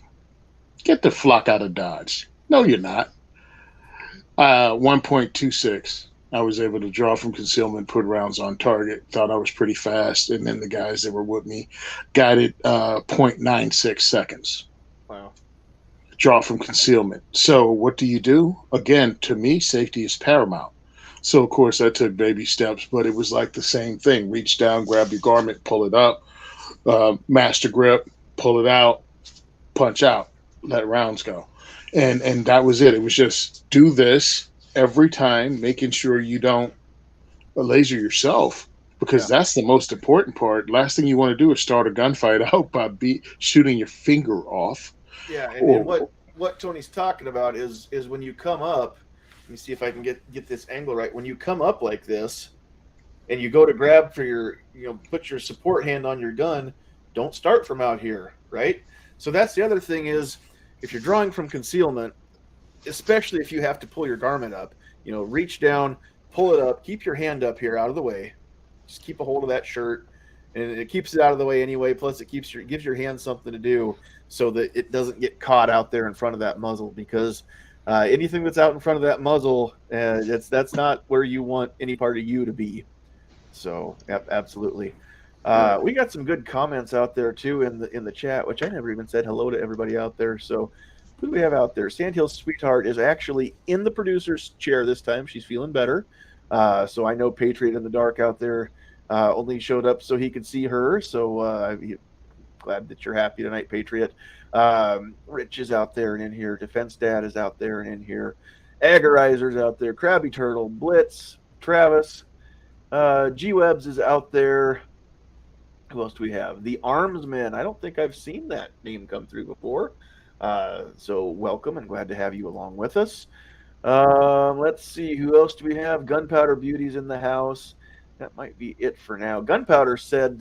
Speaker 4: get the flock out of Dodge. No, you're not. 1.26. I was able to draw from concealment, put rounds on target. Thought I was pretty fast. And then the guys that were with me got it 0.96 seconds.
Speaker 1: Wow.
Speaker 4: Draw from concealment. So what do you do? Again, to me, safety is paramount. So, of course, I took baby steps, but it was like the same thing. Reach down, grab your garment, pull it up, master grip, pull it out, punch out, let rounds go. And that was it. It was just do this every time, making sure you don't laser yourself, because that's the most important part. Last thing you want to do is start a gunfight out by shooting your finger off.
Speaker 1: Yeah, and what Tony's talking about is when you come up, let me see if I can get this angle right. When you come up like this and you go to grab for your, put your support hand on your gun, don't start from out here, right? So that's the other thing is if you're drawing from concealment, especially if you have to pull your garment up, reach down, pull it up, keep your hand up here out of the way. Just keep a hold of that shirt, and it keeps it out of the way anyway. Plus it gives your hand something to do so that it doesn't get caught out there in front of that muzzle, because anything that's out in front of that muzzle, that's not where you want any part of you to be. So absolutely. We got some good comments out there too in the chat, which I never even said hello to everybody out there. So who do we have out there? Sandhill's sweetheart is actually in the producer's chair this time. She's feeling better. So I know Patriot in the Dark out there only showed up so he could see her. So glad that you're happy tonight, Patriot. Rich is out there and in here. Defense Dad is out there and in here. Agorizer's out there. Krabby Turtle, Blitz, Travis, G-Webs is out there. Who else do we have? The Armsmen. I don't think I've seen that name come through before. So welcome and glad to have you along with us. Let's see. Who else do we have? Gunpowder Beauty's in the house. That might be it for now. Gunpowder said,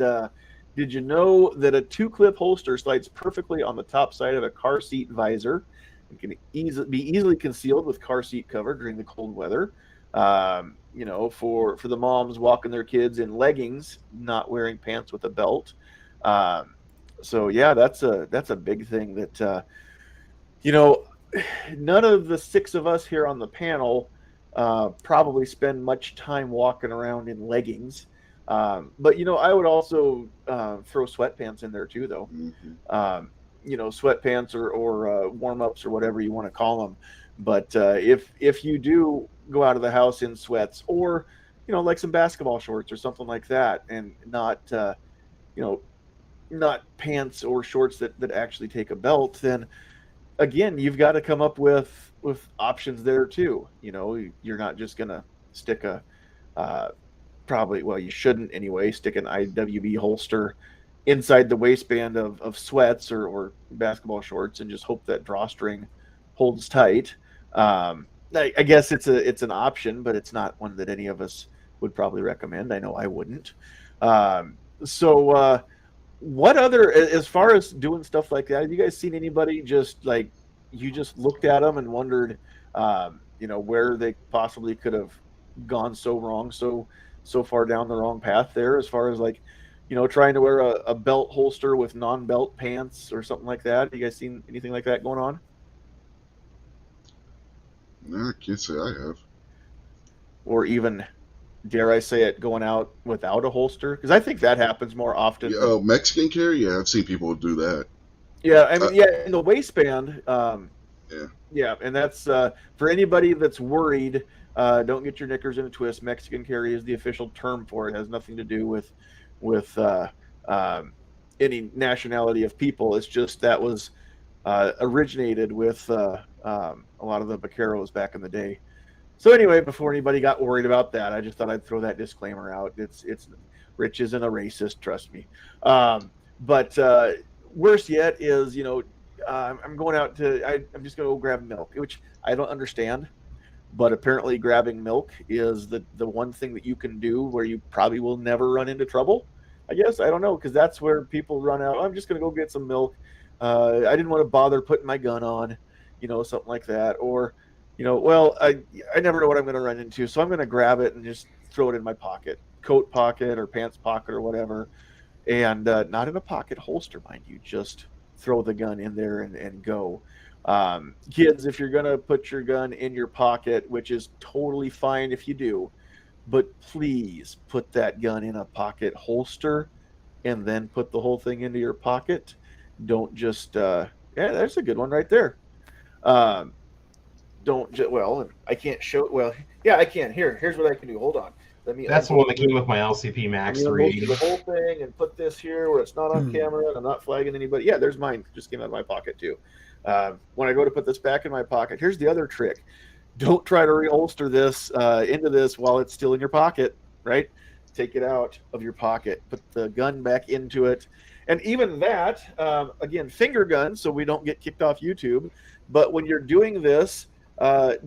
Speaker 1: did you know that a 2-clip holster slides perfectly on the top side of a car seat visor and can be easily concealed with car seat cover during the cold weather? You know, for the moms walking their kids in leggings, not wearing pants with a belt. So yeah, that's a big thing that you know, none of the 6 of us here on the panel probably spend much time walking around in leggings. But you know, I would also throw sweatpants in there too, though.
Speaker 2: Mm-hmm.
Speaker 1: You know, sweatpants or warm-ups or whatever you want to call them. But if you do go out of the house in sweats or, you know, like some basketball shorts or something like that, and not, you know, not pants or shorts that actually take a belt, then again, you've got to come up with options there too. You know, you're not just going to stick a, probably, well, you shouldn't anyway, stick an IWB holster inside the waistband of sweats or basketball shorts and just hope that drawstring holds tight. I guess it's an option, but it's not one that any of us would probably recommend. I know I wouldn't. So what other, as far as doing stuff like that, have you guys seen anybody just like, you just looked at them and wondered, you know, where they possibly could have gone so wrong, so far down the wrong path there, as far as like, you know, trying to wear a belt holster with non-belt pants or something like that? Have you guys seen anything like that going on?
Speaker 2: No, I can't say I have.
Speaker 1: Or even, dare I say it, going out without a holster? Because I think that happens more often.
Speaker 2: Yeah, oh, Mexican carry? Yeah, I've seen people do that.
Speaker 1: Yeah, I mean, yeah, in the waistband.
Speaker 2: Yeah,
Speaker 1: and that's for anybody that's worried. Don't get your knickers in a twist. Mexican carry is the official term for it. It has nothing to do with any nationality of people. It's just that was originated with a lot of the vaqueros back in the day. So anyway, before anybody got worried about that, I just thought I'd throw that disclaimer out. It's Rich isn't a racist, trust me. But worse yet is, you know, I'm going out to, I'm just going to go grab milk, which I don't understand. But apparently grabbing milk is the one thing that you can do where you probably will never run into trouble. I guess, I don't know, because that's where people run out. I'm just going to go get some milk. I didn't want to bother putting my gun on, you know, something like that. Or, you know, well, I never know what I'm going to run into, so I'm going to grab it and just throw it in my pocket, coat pocket or pants pocket or whatever. And not in a pocket holster, mind you, just throw the gun in there and go. Kids, if you're going to put your gun in your pocket, which is totally fine if you do, but please put that gun in a pocket holster and then put the whole thing into your pocket. Don't just, yeah, there's a good one right there. Don't just, well, I can't show it. Well, yeah, I can. Here's what I can do. Hold on.
Speaker 3: That's the one that came with my LCP Max 380.
Speaker 1: The whole thing and put this here where it's not on camera and I'm not flagging anybody. Yeah, there's mine. Just came out of my pocket too. When I go to put this back in my pocket, here's the other trick. Don't try to reholster this into this while it's still in your pocket, right? Take it out of your pocket, put the gun back into it. And even that, again, finger gun, so we don't get kicked off YouTube. But when you're doing this,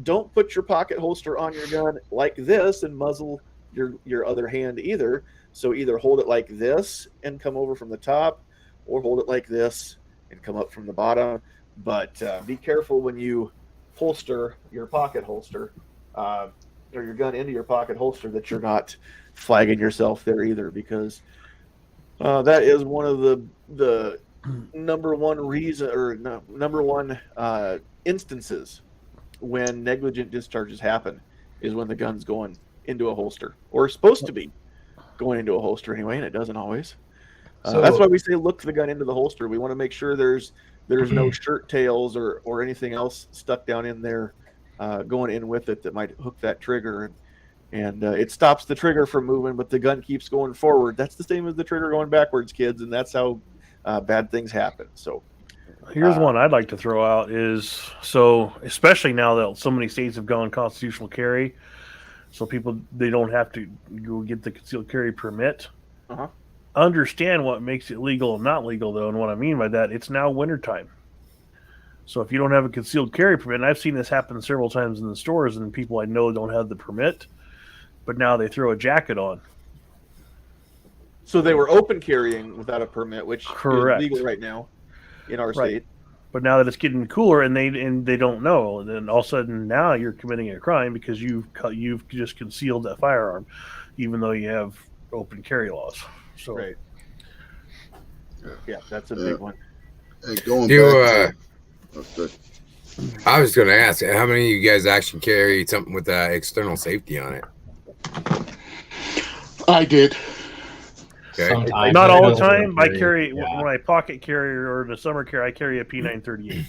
Speaker 1: don't put your pocket holster on your gun like this and muzzle your other hand either. So either hold it like this and come over from the top, or hold it like this and come up from the bottom. But be careful when you holster your pocket holster or your gun into your pocket holster that you're not flagging yourself there either, because that is one of the number one reason or number one instances when negligent discharges happen is when the gun's going into a holster, or supposed to be going into a holster anyway, and it doesn't always. So that's why we say look the gun into the holster. We want to make sure there's no shirt tails or anything else stuck down in there going in with it that might hook that trigger and it stops the trigger from moving, but the gun keeps going forward. That's the same as the trigger going backwards, kids, and that's how bad things happen. So
Speaker 6: Here's one I'd like to throw out is, so especially now that so many states have gone constitutional carry, so people, they don't have to go get the concealed carry permit.
Speaker 1: Uh-huh.
Speaker 6: Understand what makes it legal and not legal, though, and what I mean by that, it's now wintertime. So if you don't have a concealed carry permit, and I've seen this happen several times in the stores, and people I know don't have the permit, but now they throw a jacket on.
Speaker 1: So they were open carrying without a permit, which
Speaker 6: Correct.
Speaker 1: is legal right now in our
Speaker 6: Right.
Speaker 1: state.
Speaker 6: But now that it's getting cooler, and they don't know, and then all of a sudden now you're committing a crime because you've just concealed that firearm, even though you have open carry laws. So
Speaker 1: Right. Yeah, that's a big one.
Speaker 2: And going
Speaker 5: Do,
Speaker 2: back to, okay.
Speaker 5: I was going to ask, how many of you guys actually carry something with external safety on it?
Speaker 4: I did.
Speaker 5: Okay.
Speaker 3: Sometimes.
Speaker 6: not
Speaker 3: I
Speaker 6: all the
Speaker 3: don't
Speaker 6: time. I
Speaker 3: carry-
Speaker 6: carry
Speaker 3: yeah.
Speaker 6: when I pocket carry or the summer carry, I carry a P938.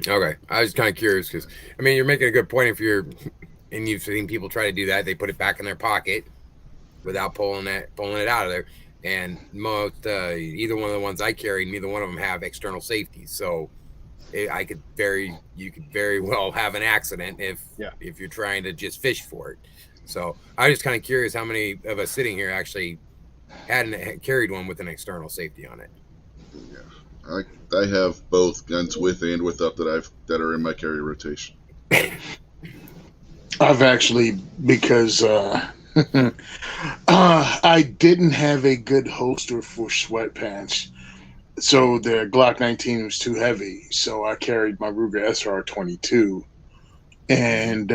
Speaker 5: Okay, I was kind of curious because I mean you're making a good point. If you're and you've seen people try to do that, they put it back in their pocket without pulling it out of there. And most either one of the ones I carry, neither one of them have external safety. So you could very well have an accident if you're trying to just fish for it. So I was just kind of curious how many of us sitting here actually hadn't carried one with an external safety on it.
Speaker 2: Yeah, I have both guns with and without that are in my carry rotation.
Speaker 4: I've actually, because I didn't have a good holster for sweatpants, so the Glock 19 was too heavy. So I carried my Ruger SR22 and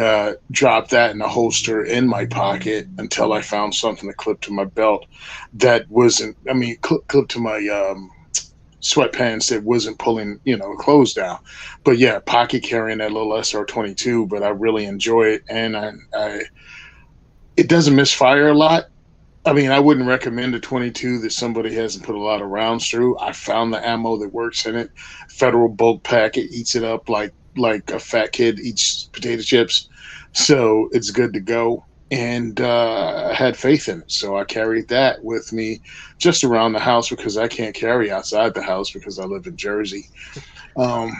Speaker 4: dropped that in a holster in my pocket until I found something to clip to my belt that wasn't, clip to my sweatpants that wasn't pulling, clothes down. But yeah, pocket carrying that little SR22, but I really enjoy it, and it doesn't misfire a lot. I mean, I wouldn't recommend a 22 that somebody hasn't put a lot of rounds through. I found the ammo that works in it. Federal bulk packet eats it up like a fat kid eats potato chips. So it's good to go. And I had faith in it. So I carried that with me just around the house because I can't carry outside the house because I live in Jersey. And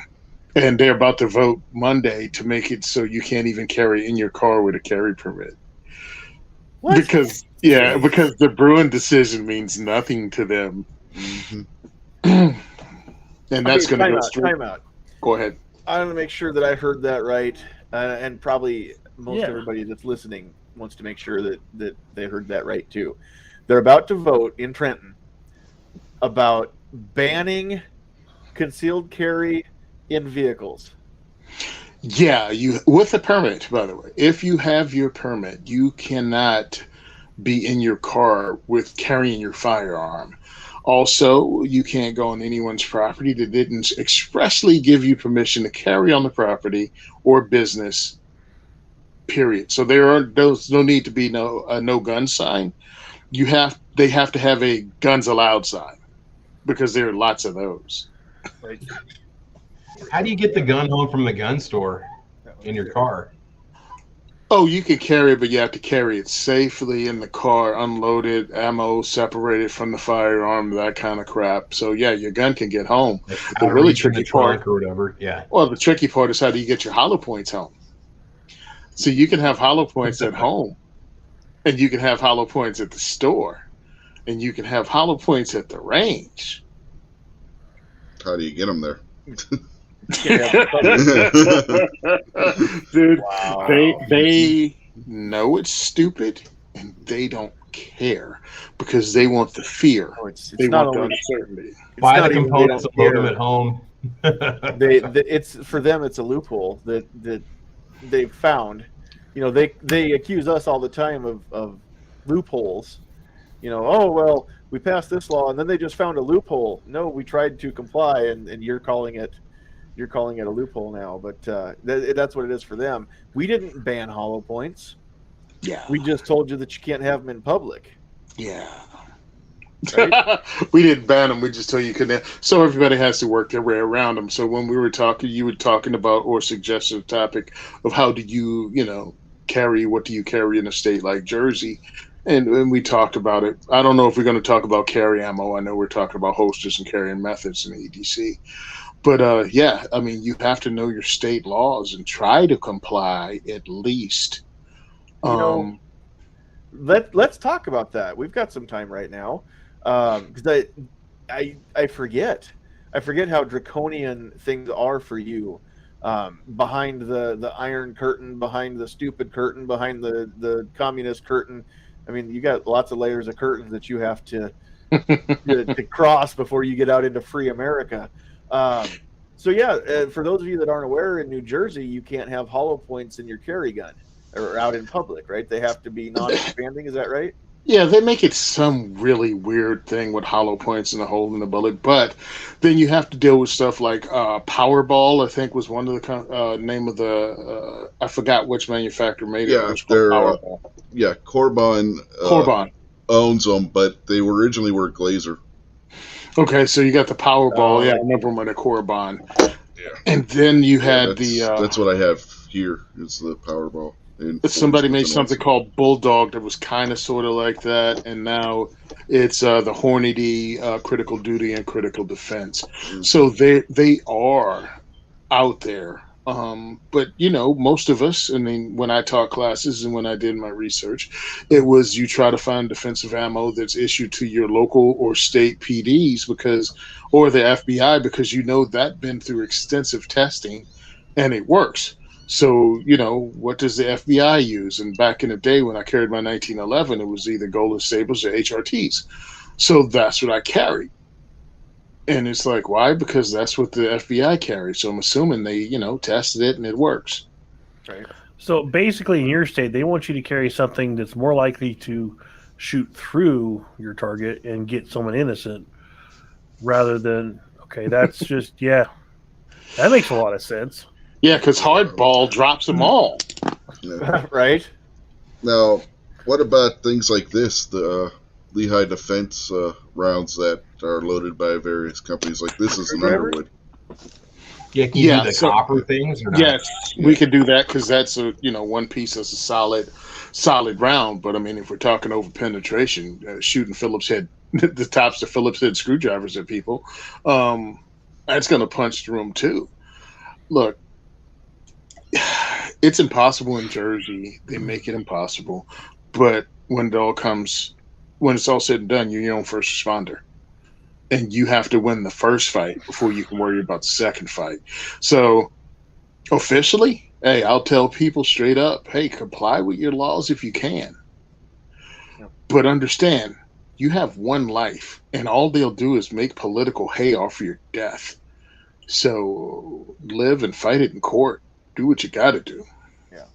Speaker 4: they're about to vote Monday to make it so you can't even carry in your car with a carry permit.
Speaker 1: What?
Speaker 4: Because the Bruin decision means nothing to them.
Speaker 2: Mm-hmm.
Speaker 4: And that's going to go straight.
Speaker 1: Time out.
Speaker 4: Go ahead.
Speaker 1: I want to make sure that I heard that right, and probably most
Speaker 6: Yeah.
Speaker 1: everybody that's listening wants to make sure that they heard that right too. They're about to vote in Trenton about banning concealed carry in vehicles.
Speaker 4: Yeah, you with a permit, by the way. If you have your permit, you cannot be in your car with carrying your firearm. Also, you can't go on anyone's property that didn't expressly give you permission to carry on the property or business, period. So there's no need to be no gun sign. They have to have a guns allowed sign because there are lots of those.
Speaker 1: Right?
Speaker 3: How do you get the gun home from the gun store in your car?
Speaker 4: Oh, you can carry it, but you have to carry it safely in the car, unloaded, ammo separated from the firearm, that kind of crap. So yeah, your gun can get home.
Speaker 3: Like,
Speaker 4: The
Speaker 3: how to
Speaker 4: really
Speaker 3: reach in
Speaker 4: tricky
Speaker 3: the trunk
Speaker 4: part,
Speaker 3: or whatever. Yeah.
Speaker 4: well, the tricky part is how do you get your hollow points home? So you can have hollow points at home, and you can have hollow points at the store, and you can have hollow points at the range.
Speaker 2: How do you get them there?
Speaker 4: Dude,
Speaker 1: Wow.
Speaker 4: they know it's stupid, and they don't care because they want the fear.
Speaker 1: Oh, it's
Speaker 4: They
Speaker 1: not
Speaker 4: want the
Speaker 1: only
Speaker 4: uncertainty.
Speaker 1: it's
Speaker 3: Buy
Speaker 1: not
Speaker 3: the
Speaker 1: even they
Speaker 3: components
Speaker 1: don't
Speaker 3: and load them
Speaker 1: care.
Speaker 3: at home.
Speaker 1: It's for them. It's a loophole that they've found. They accuse us all the time of loopholes. Oh well, we passed this law and then they just found a loophole. No, we tried to comply, and you're calling it a loophole now. But that's what it is for them. We didn't ban hollow points.
Speaker 4: Yeah.
Speaker 1: We just told you that you can't have them in public.
Speaker 4: Yeah.
Speaker 1: Right?
Speaker 4: We didn't ban them. We just told you couldn't. So everybody has to work their way around them. So when we were talking, you were talking about or suggested a topic of how do you, carry, what do you carry in a state like Jersey? And we talked about it. I don't know if we're going to talk about carry ammo. I know we're talking about holsters and carrying methods in the EDC. But yeah, I mean, you have to know your state laws and try to comply at least.
Speaker 1: You know, let's talk about that. We've got some time right now, because I forget how draconian things are for you, behind the iron curtain, behind the stupid curtain, behind the communist curtain. I mean, you got lots of layers of curtains that you have to cross before you get out into free America. So yeah, for those of you that aren't aware, in New Jersey, you can't have hollow points in your carry gun or out in public, right? They have to be non-expanding. Is that right?
Speaker 4: Yeah, they make it some really weird thing with hollow points and a hole in the bullet, but then you have to deal with stuff like Powerball. I think was one of the name of the I forgot which manufacturer made it.
Speaker 2: Yeah,
Speaker 4: It was called
Speaker 2: they're
Speaker 4: Powerball.
Speaker 2: yeah, Corbon
Speaker 4: Corbon.
Speaker 2: owns them, but they originally were Glazer.
Speaker 4: Okay, so you got the Powerball. Yeah, I remember when the Corbon.
Speaker 2: Yeah.
Speaker 4: And then you had
Speaker 2: that's what I have here is the Powerball. And
Speaker 4: somebody made something called Bulldog that was kind of sort of like that, and now it's the Hornady Critical Duty and Critical Defense.
Speaker 2: Mm-hmm.
Speaker 4: So they are out there. But you know, most of us, I mean, when I taught classes and when I did my research, it was you try to find defensive ammo that's issued to your local or state PDs or the FBI, because you know that been through extensive testing and it works. So, you know, what does the FBI use? And back in the day when I carried my 1911, it was either Golden Stables or HRTs. So that's what I carried. And it's like, why? Because that's what the FBI carries. So I'm assuming they, you know, tested it and it works.
Speaker 1: Right.
Speaker 6: So basically, in your state, they want you to carry something that's more likely to shoot through your target and get someone innocent rather than, okay, that's just, yeah, that makes a lot of sense.
Speaker 4: Yeah, because hardball drops them all.
Speaker 2: Yeah.
Speaker 1: Right.
Speaker 2: Now, what about things like this? The Lehigh Defense rounds that are loaded by various companies. Like this is an Underwood.
Speaker 3: Yeah, can you do the copper things or not?
Speaker 4: Yes, we can do that because that's a one piece that's a solid round. But I mean, if we're talking over penetration, shooting Phillips head the tops of Phillips head screwdrivers at people, that's going to punch through them too. Look, it's impossible in Jersey. They make it impossible, but when it's all said and done, you're your own first responder. And you have to win the first fight before you can worry about the second fight. So officially, hey, I'll tell people straight up, hey, comply with your laws if you can.
Speaker 1: Yep.
Speaker 4: But understand, you have one life, and all they'll do is make political hay off your death. So live and fight it in court. Do what you got to do.
Speaker 1: Yeah.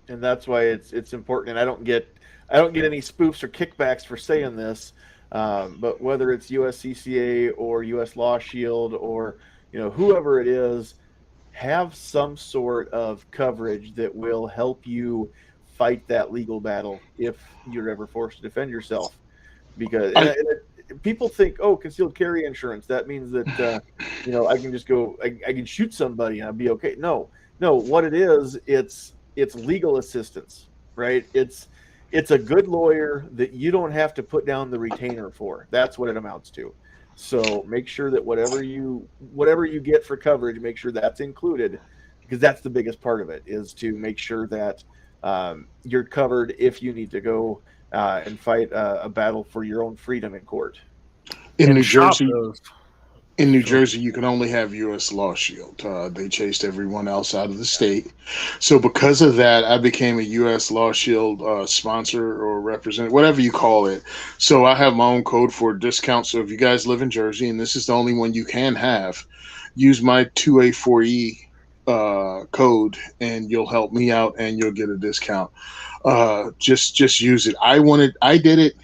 Speaker 1: And that's why it's important. And I don't get any spoofs or kickbacks for saying this. But whether it's USCCA or US Law Shield or whoever it is, have some sort of coverage that will help you fight that legal battle if you're ever forced to defend yourself. Because people think, oh, concealed carry insurance, that means that I can just go, I can shoot somebody and I'll be okay. No, what it is, it's legal assistance, right? It's a good lawyer that you don't have to put down the retainer for. That's what it amounts to. So make sure that whatever you get for coverage, make sure that's included, because that's the biggest part of it, is to make sure that you're covered if you need to go and fight a battle for your own freedom in court.
Speaker 4: In New Jersey, you can only have U.S. Law Shield. They chased everyone else out of the state. So because of that, I became a U.S. Law Shield sponsor or representative, whatever you call it. So I have my own code for a discount. So if you guys live in Jersey, and this is the only one you can have, use my 2A4E code, and you'll help me out, and you'll get a discount. Just use it. I did it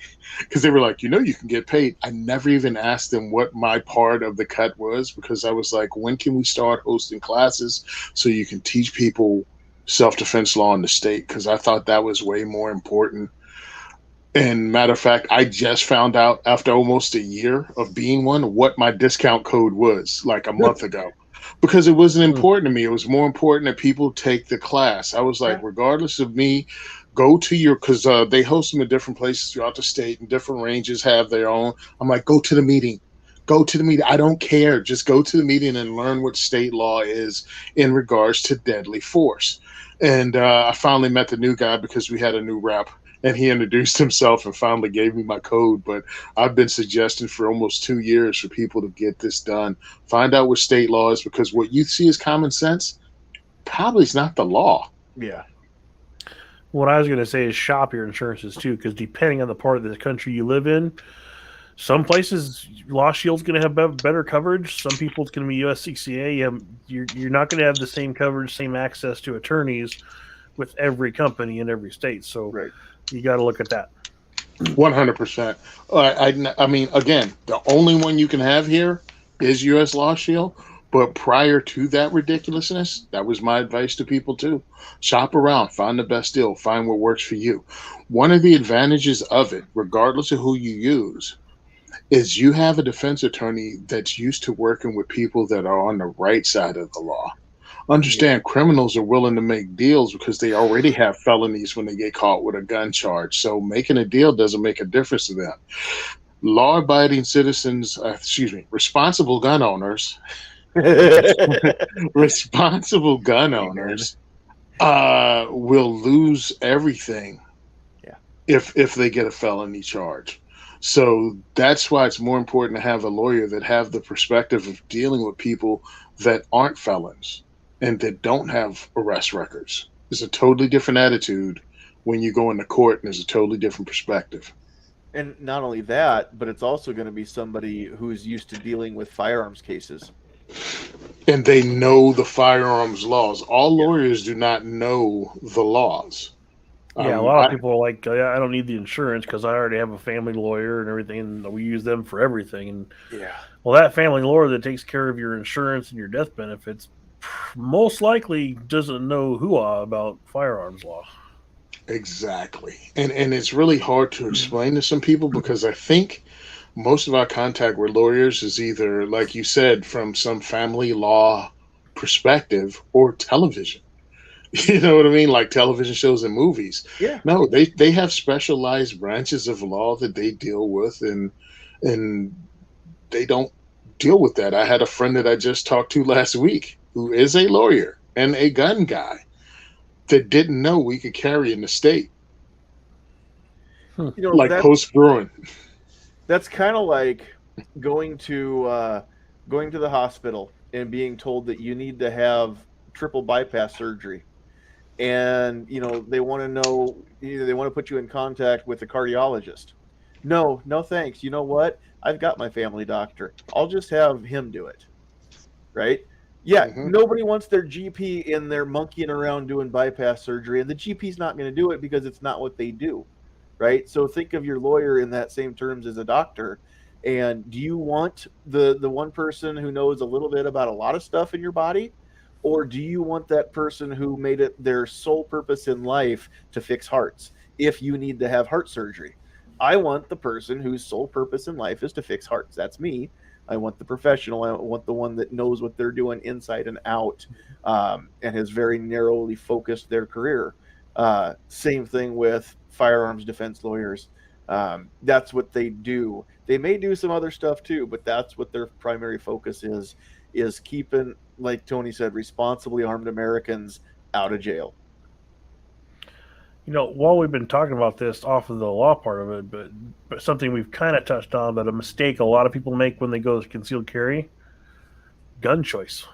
Speaker 4: because they were like, you can get paid. I never even asked them what my part of the cut was, because I was like, when can we start hosting classes so you can teach people self-defense law in the state? Because I thought that was way more important. And matter of fact, I just found out after almost a year of being one what my discount code was, like a month ago. because it wasn't important to me. It was more important that people take the class. I was like, regardless of me, go to your, because they host them in different places throughout the state, and different ranges have their own. I'm like, go to the meeting. Go to the meeting. I don't care. Just go to the meeting and learn what state law is in regards to deadly force. And I finally met the new guy because we had a new rep, and he introduced himself and finally gave me my code. But I've been suggesting for almost 2 years for people to get this done. Find out what state law is, because what you see as common sense probably is not the law.
Speaker 1: Yeah.
Speaker 6: What I was going to say is shop your insurances too, because depending on the part of the country you live in, some places Law Shield's going to have better coverage. Some people it's going to be USCCA. You're not going to have the same coverage, same access to attorneys with every company in every state. So you got to look at that.
Speaker 4: 100%. I mean, again, the only one you can have here is US Law Shield. But prior to that ridiculousness, that was my advice to people too. Shop around, find the best deal, find what works for you. One of the advantages of it, regardless of who you use, is you have a defense attorney that's used to working with people that are on the right side of the law. Understand, criminals are willing to make deals because they already have felonies when they get caught with a gun charge. So making a deal doesn't make a difference to them. Law-abiding citizens, responsible gun owners, will lose everything if they get a felony charge. So that's why it's more important to have a lawyer that have the perspective of dealing with people that aren't felons and that don't have arrest records. There's a totally different attitude when you go into court, and there's a totally different perspective.
Speaker 1: And not only that, but it's also going to be somebody who's used to dealing with firearms cases.
Speaker 4: And they know the firearms laws. All lawyers do not know the laws.
Speaker 6: Yeah, a lot of people are like, I don't need the insurance because I already have a family lawyer and everything, and we use them for everything. And well, that family lawyer that takes care of your insurance and your death benefits most likely doesn't know hoo-ah about firearms law.
Speaker 4: Exactly. And it's really hard to explain to some people, because I think most of our contact with lawyers is either, like you said, from some family law perspective or television. You know what I mean? Like television shows and movies.
Speaker 1: Yeah.
Speaker 4: No, they have specialized branches of law that they deal with, and they don't deal with that. I had a friend that I just talked to last week who is a lawyer and a gun guy that didn't know we could carry in the state.
Speaker 1: You know,
Speaker 4: like post-Bruin.
Speaker 1: That's kind of like going to the hospital and being told that you need to have triple bypass surgery. And, you know, they want to know, either they want to put you in contact with a cardiologist. No thanks. You know what? I've got my family doctor. I'll just have him do it. Right? Yeah, nobody wants their GP in there monkeying around doing bypass surgery, and the GP's not going to do it because it's not what they do. Right? So think of your lawyer in that same terms as a doctor. And do you want the one person who knows a little bit about a lot of stuff in your body? Or do you want that person who made it their sole purpose in life to fix hearts if you need to have heart surgery? I want the person whose sole purpose in life is to fix hearts. That's me. I want the professional. I want the one that knows what they're doing inside and out, and has very narrowly focused their career. Same thing with firearms defense lawyers. That's what they do. They may do some other stuff too, but that's what their primary focus is keeping, like Tony said, responsibly armed Americans out of jail.
Speaker 6: You know, while we've been talking about this off of the law part of it, but something we've kind of touched on, but a mistake a lot of people make when they go to concealed carry, gun choice.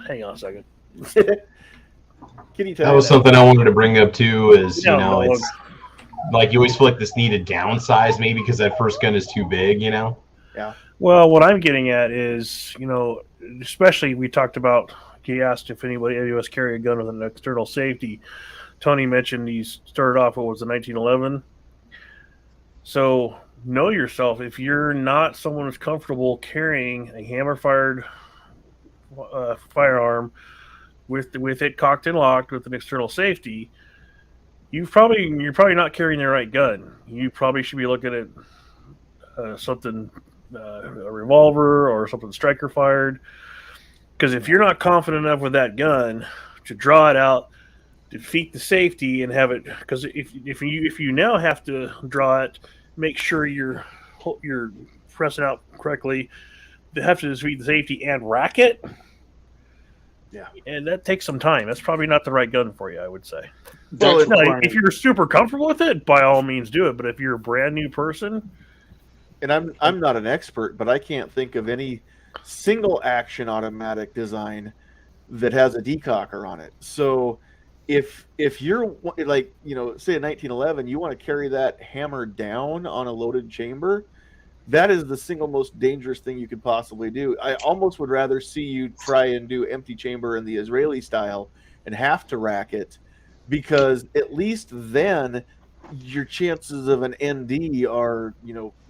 Speaker 6: Hang on a second.
Speaker 1: Can you tell
Speaker 3: that was something I wanted to bring up too, is, you know, it's like you always feel like this need to downsize maybe because that first gun is too big, you know?
Speaker 1: Yeah.
Speaker 6: Well, what I'm getting at is, you know, especially we talked about, he asked if anybody of us carry a gun with an external safety. Tony mentioned he started off, what was it, 1911? So know yourself. If you're not someone who's comfortable carrying a hammer-fired firearm with it cocked and locked with an external safety, you're probably not carrying the right gun. You probably should be looking at something, a revolver or something striker fired. Because if you're not confident enough with that gun to draw it out, defeat the safety, and have it, because if you now have to draw it, make sure you're pressing out correctly. They have to defeat the safety and rack it.
Speaker 1: Yeah,
Speaker 6: and that takes some time. That's probably not the right gun for you, I would say.
Speaker 4: That's
Speaker 6: Now,
Speaker 4: right.
Speaker 6: if you're super comfortable with it, by all means do it. But if you're a brand new person,
Speaker 1: and I'm not an expert, but I can't think of any single action automatic design that has a decocker on it. So if you're like, say a 1911, you want to carry that hammer down on a loaded chamber, that is the single most dangerous thing you could possibly do. I almost would rather see you try and do empty chamber in the Israeli style and have to rack it, because at least then your chances of an ND are,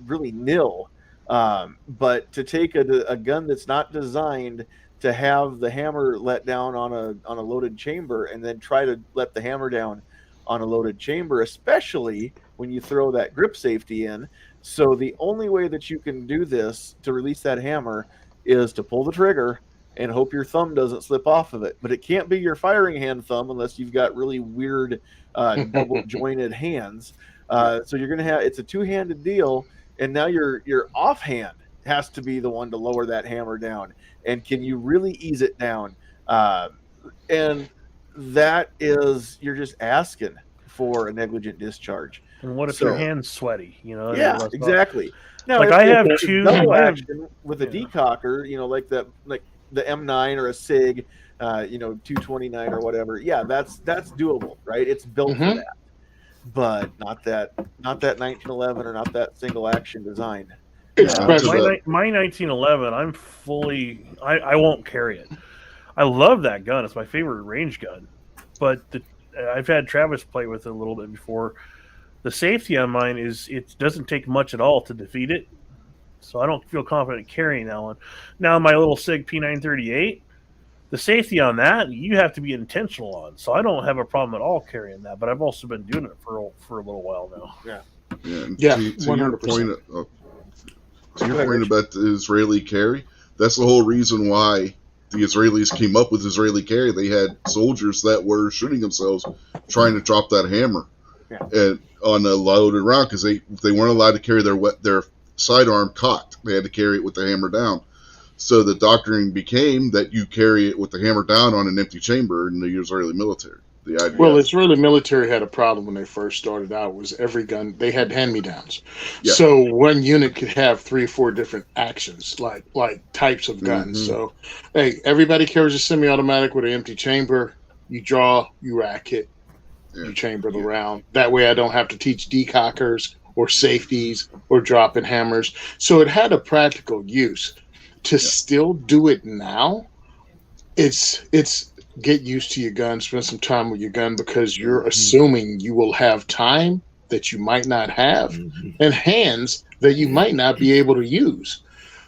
Speaker 1: really nil. But to take a gun that's not designed to have the hammer let down on a loaded chamber and then try to let the hammer down on a loaded chamber, especially when you throw that grip safety in. So the only way that you can do this to release that hammer is to pull the trigger and hope your thumb doesn't slip off of it. But it can't be your firing hand thumb unless you've got really weird double jointed hands. So you're going to have, it's a two-handed deal. And now your offhand has to be the one to lower that hammer down. And can you really ease it down? And that is, you're just asking for a negligent discharge.
Speaker 6: and what if your hand's sweaty?
Speaker 1: Yeah, exactly. Now,
Speaker 6: Like,
Speaker 1: if
Speaker 6: I have
Speaker 1: it's
Speaker 6: two-
Speaker 1: double
Speaker 6: I have-
Speaker 1: action with a decocker, like the M9 or a SIG, 229 or whatever. Yeah, that's doable, right? It's built for that. But not that 1911 or not that single action design.
Speaker 4: Especially
Speaker 6: My 1911, I won't carry it. I love that gun. It's my favorite range gun. But I've had Travis play with it a little bit before. The safety on mine is it doesn't take much at all to defeat it. So I don't feel confident carrying that one. Now, my little SIG P938, the safety on that, you have to be intentional on. So I don't have a problem at all carrying that. But I've also been doing it for a little while now.
Speaker 4: Yeah,
Speaker 2: To your
Speaker 4: 100%.
Speaker 2: point about the Israeli carry, that's the whole reason why the Israelis came up with Israeli carry. They had soldiers that were shooting themselves trying to drop that hammer and on a loaded round, because they weren't allowed to carry their sidearm cocked. They had to carry it with the hammer down. So the doctrine became that you carry it with the hammer down on an empty chamber in the Israeli military. The idea.
Speaker 4: Well, Israeli military had a problem when they first started out. Was every gun they had hand-me-downs, so one unit could have 3 or 4 different actions, like types of guns. So, hey, everybody carries a semi-automatic with an empty chamber. You draw, you rack it, you chamber the round. That way, I don't have to teach decockers or safeties or dropping hammers. So it had a practical use. To still do it now, it's get used to your gun, spend some time with your gun, because you're assuming you will have time that you might not have and hands that you might not be able to use.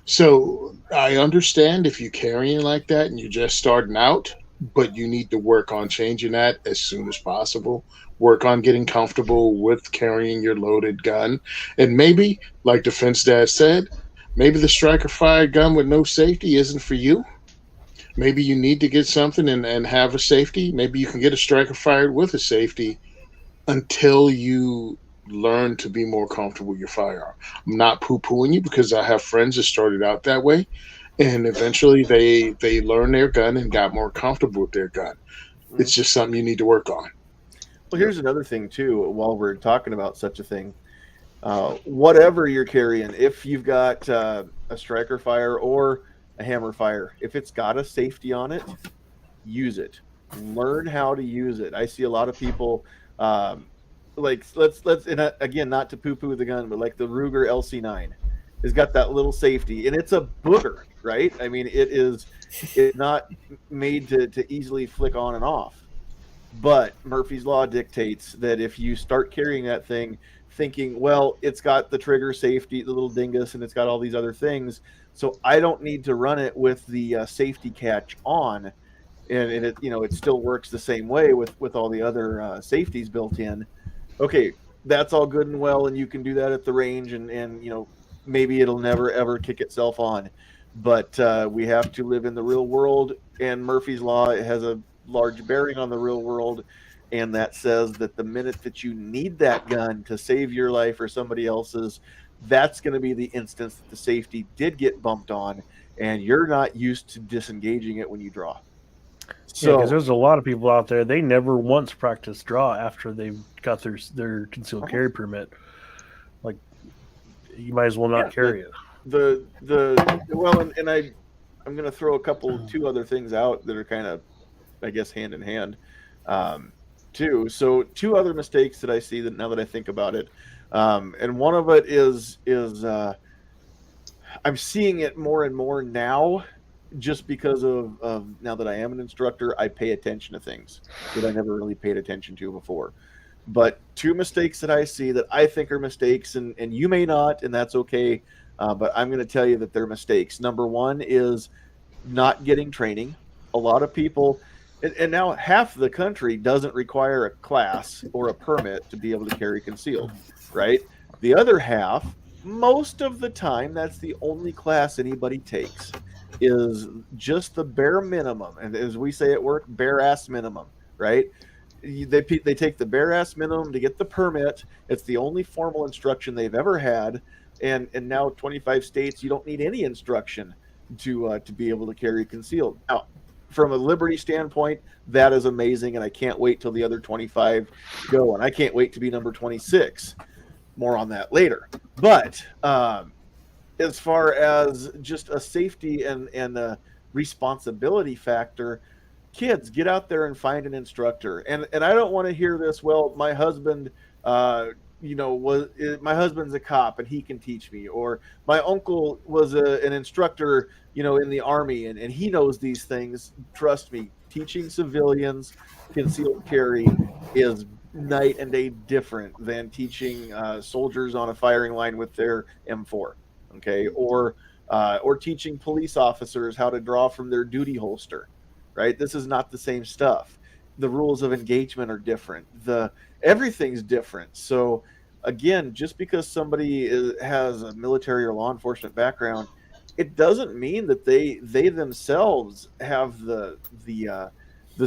Speaker 4: So I understand if you're carrying like that and you're just starting out, but you need to work on changing that as soon as possible. Work on getting comfortable with carrying your loaded gun. And maybe, like Defense Dad said, maybe the striker fired gun with no safety isn't for you. Maybe you need to get something and have a safety. Maybe you can get a striker fired with a safety until you learn to be more comfortable with your firearm. I'm not poo-pooing you, because I have friends that started out that way, and eventually they learned their gun and got more comfortable with their gun. It's just something you need to work on.
Speaker 1: Well, here's another thing too, while we're talking about such a thing. Whatever you're carrying, if you've got a striker fire or a hammer fire, if it's got a safety on it, use it. Learn how to use it. I see a lot of people like let's and again, not to poo-poo the gun, but like the Ruger LC9 has got that little safety, and it's a booger, right? I mean, it's not made to easily flick on and off. But Murphy's Law dictates that if you start carrying that thing thinking, well, it's got the trigger safety, the little dingus, and it's got all these other things, so I don't need to run it with the safety catch on, and it it still works the same way with all the other safeties built in. Okay, that's all good and well, and you can do that at the range, and maybe it'll never ever kick itself on. but we have to live in the real world, and Murphy's Law has a large bearing on the real world, and that says that the minute that you need that gun to save your life or somebody else's, that's going to be the instance that the safety did get bumped on, and you're not used to disengaging it when you draw.
Speaker 6: Yeah,
Speaker 1: So
Speaker 6: because there's a lot of people out there, they never once practice draw after they've got their concealed carry permit. Like, you might as well not carry it.
Speaker 1: and I'm going to throw two other things out that are kind of, I guess, hand in hand, too. So two other mistakes that I see that now that I think about it, and one of it is I'm seeing it more and more now, just because of now that I am an instructor, I pay attention to things that I never really paid attention to before. But two mistakes that I see that I think are mistakes, and you may not, and that's okay. But I'm going to tell you that they're mistakes. Number one is not getting training. A lot of people, and now half the country doesn't require a class or a permit to be able to carry concealed, right? The other half, most of the time, that's the only class anybody takes, is just the bare minimum. And as we say at work, bare ass minimum, right? They take the bare ass minimum to get the permit. It's the only formal instruction they've ever had, and now 25 states, you don't need any instruction to be able to carry concealed. Now, from a liberty standpoint, that is amazing, and I can't wait till the other 25 go, and I can't wait to be number 26. More on that later. But as far as just a safety and a responsibility factor, kids, get out there and find an instructor. And I don't want to hear this, well, my husband my husband's a cop and he can teach me, or my uncle was an instructor in the Army and he knows these things. Trust me, teaching civilians concealed carry is night and day different than teaching soldiers on a firing line with their M4, okay, or teaching police officers how to draw from their duty holster, right? This is not the same stuff. The rules of engagement are different. Everything's different. So again, just because somebody has a military or law enforcement background, it doesn't mean that they themselves have the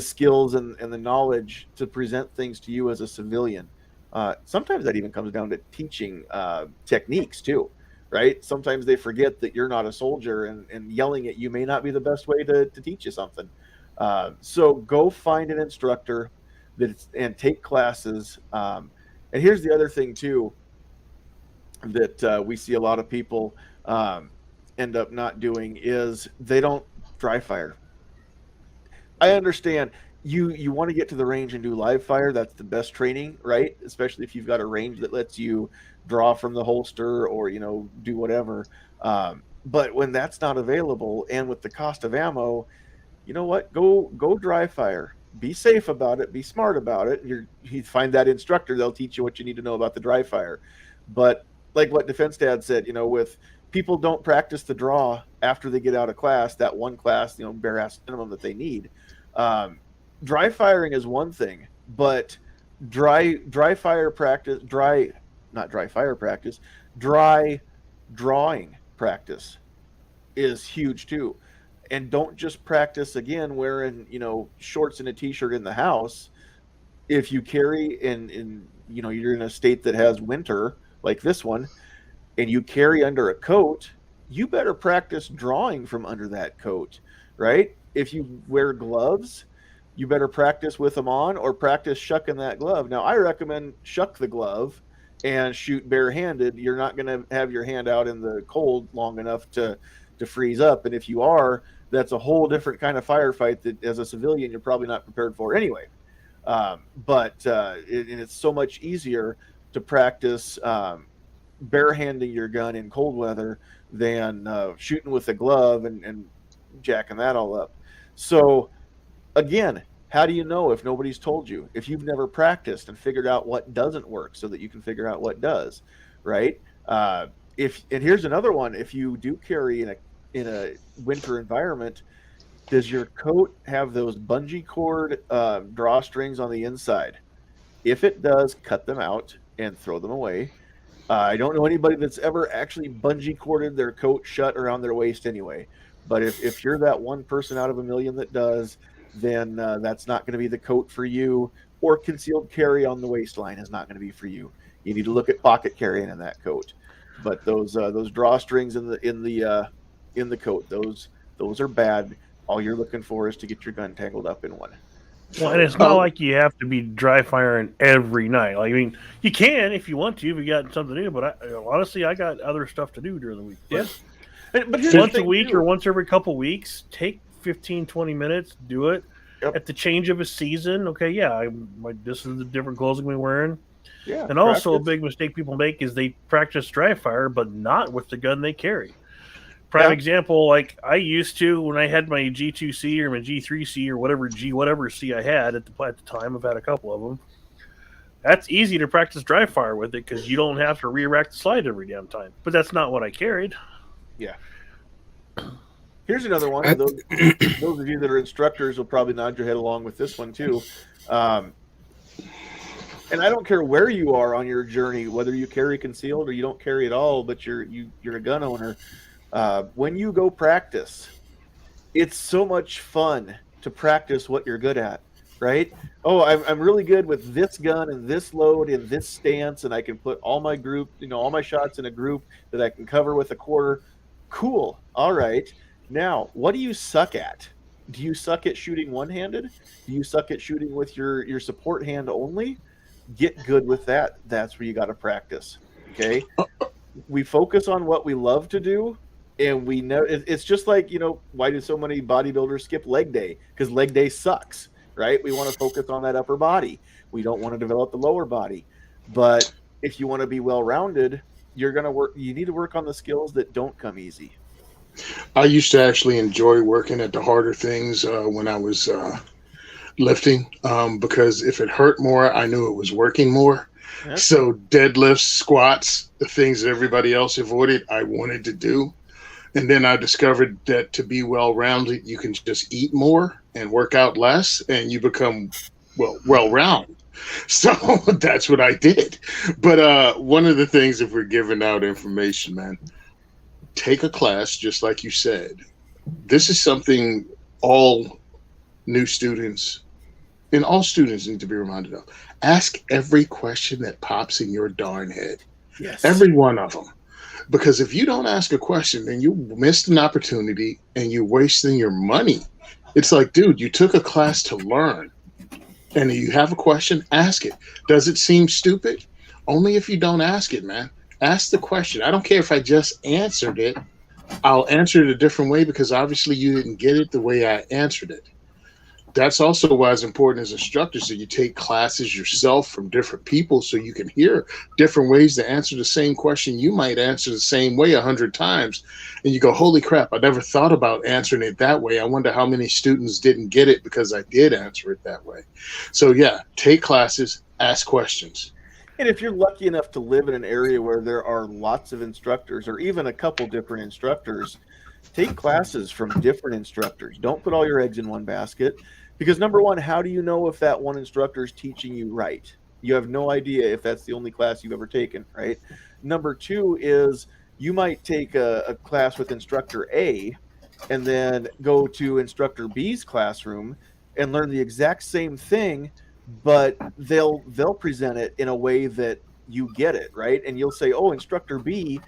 Speaker 1: skills and the knowledge to present things to you as a civilian. Sometimes that even comes down to teaching techniques too, right? Sometimes they forget that you're not a soldier, and yelling at you may not be the best way to teach you something. So go find an instructor and take classes. And here's the other thing too, that we see a lot of people end up not doing, is they don't dry fire. I understand you want to get to the range and do live fire. That's the best training, right? Especially if you've got a range that lets you draw from the holster or do whatever. But when that's not available, and with the cost of ammo, you know what? Go dry fire. Be safe about it. Be smart about it. You find that instructor; they'll teach you what you need to know about the dry fire. But like what Defense Dad said, with people don't practice the draw after they get out of class. That one class, bare ass minimum that they need. Dry firing is one thing, but dry drawing practice is huge too. And don't just practice again wearing shorts and a t-shirt in the house. If you carry in you're in a state that has winter like this one, and you carry under a coat, you better practice drawing from under that coat, right? If you wear gloves, you better practice with them on, or practice shucking that glove. Now, I recommend shuck the glove and shoot barehanded. You're not going to have your hand out in the cold long enough to freeze up. And if you are, that's a whole different kind of firefight that as a civilian, you're probably not prepared for anyway. But it's so much easier to practice barehanding your gun in cold weather than shooting with a glove and jacking that all up. So again, how do you know if nobody's told you? If you've never practiced and figured out what doesn't work so that you can figure out what does, right? And here's another one. If you do carry in a winter environment, does your coat have those bungee cord drawstrings on the inside? If it does, cut them out and throw them away. I don't know anybody that's ever actually bungee corded their coat shut around their waist anyway. But if you're that one person out of a million that does, then that's not going to be the coat for you. Or concealed carry on the waistline is not going to be for you. You need to look at pocket carrying in that coat. But those drawstrings in the coat, those are bad. All you're looking for is to get your gun tangled up in one.
Speaker 6: Well, and it's not like you have to be dry firing every night. Like, I mean, you can if you want to, if you got something to do. But honestly, I got other stuff to do during the week.
Speaker 1: Yeah. But
Speaker 6: Once a week or once every couple weeks, take 15, 20 minutes, do it.
Speaker 1: Yep.
Speaker 6: At the change of a season, okay, yeah, this is the different clothes I'm wearing.
Speaker 1: Yeah.
Speaker 6: And also a big mistake people make is they practice dry fire, but not with the gun they carry. Prime example, like I used to when I had my G2C or my G3C or whatever C I had at the time. I've had a couple of them. That's easy to practice dry fire with it because you don't have to re-rack the slide every damn time. But that's not what I carried.
Speaker 1: Yeah. Here's another one. Those of you that are instructors will probably nod your head along with this one too. And I don't care where you are on your journey, whether you carry concealed or you don't carry at all, but you're a gun owner. When you go practice, it's so much fun to practice what you're good at, right? Oh, I'm really good with this gun and this load and this stance, and I can put all my all my shots in a group that I can cover with a quarter. Cool. All right. Now, what do you suck at? Do you suck at shooting one-handed? Do you suck at shooting with your support hand only? Get good with that. That's where you got to practice. Okay. We focus on what we love to do. And we know it's just like, why do so many bodybuilders skip leg day? Because leg day sucks, right? We want to focus on that upper body. We don't want to develop the lower body. But if you want to be well-rounded, you need to work on the skills that don't come easy.
Speaker 4: I used to actually enjoy working at the harder things when I was lifting because if it hurt more, I knew it was working more. Yep. So deadlifts, squats, the things that everybody else avoided, I wanted to do. And then I discovered that to be well-rounded, you can just eat more and work out less, and you become well-rounded. So that's what I did. But one of the things, if we're giving out information, man, take a class, just like you said. This is something all new students and all students need to be reminded of. Ask every question that pops in your darn head.
Speaker 1: Yes.
Speaker 4: Every one of them. Because if you don't ask a question, then you missed an opportunity and you're wasting your money. It's like, dude, you took a class to learn. And you have a question, ask it. Does it seem stupid? Only if you don't ask it, man. Ask the question. I don't care if I just answered it. I'll answer it a different way because obviously you didn't get it the way I answered it. That's also why it's important as instructors that you take classes yourself from different people so you can hear different ways to answer the same question. You might answer the same way 100 times and you go, holy crap, I never thought about answering it that way. I wonder how many students didn't get it because I did answer it that way. So yeah, take classes, ask questions.
Speaker 1: And if you're lucky enough to live in an area where there are lots of instructors or even a couple different instructors, take classes from different instructors. Don't put all your eggs in one basket. Because number one, how do you know if that one instructor is teaching you right? You have no idea if that's the only class you've ever taken, right? Number two is you might take a class with instructor A and then go to instructor B's classroom and learn the exact same thing, but they'll present it in a way that you get it, right? And you'll say, oh, instructor B,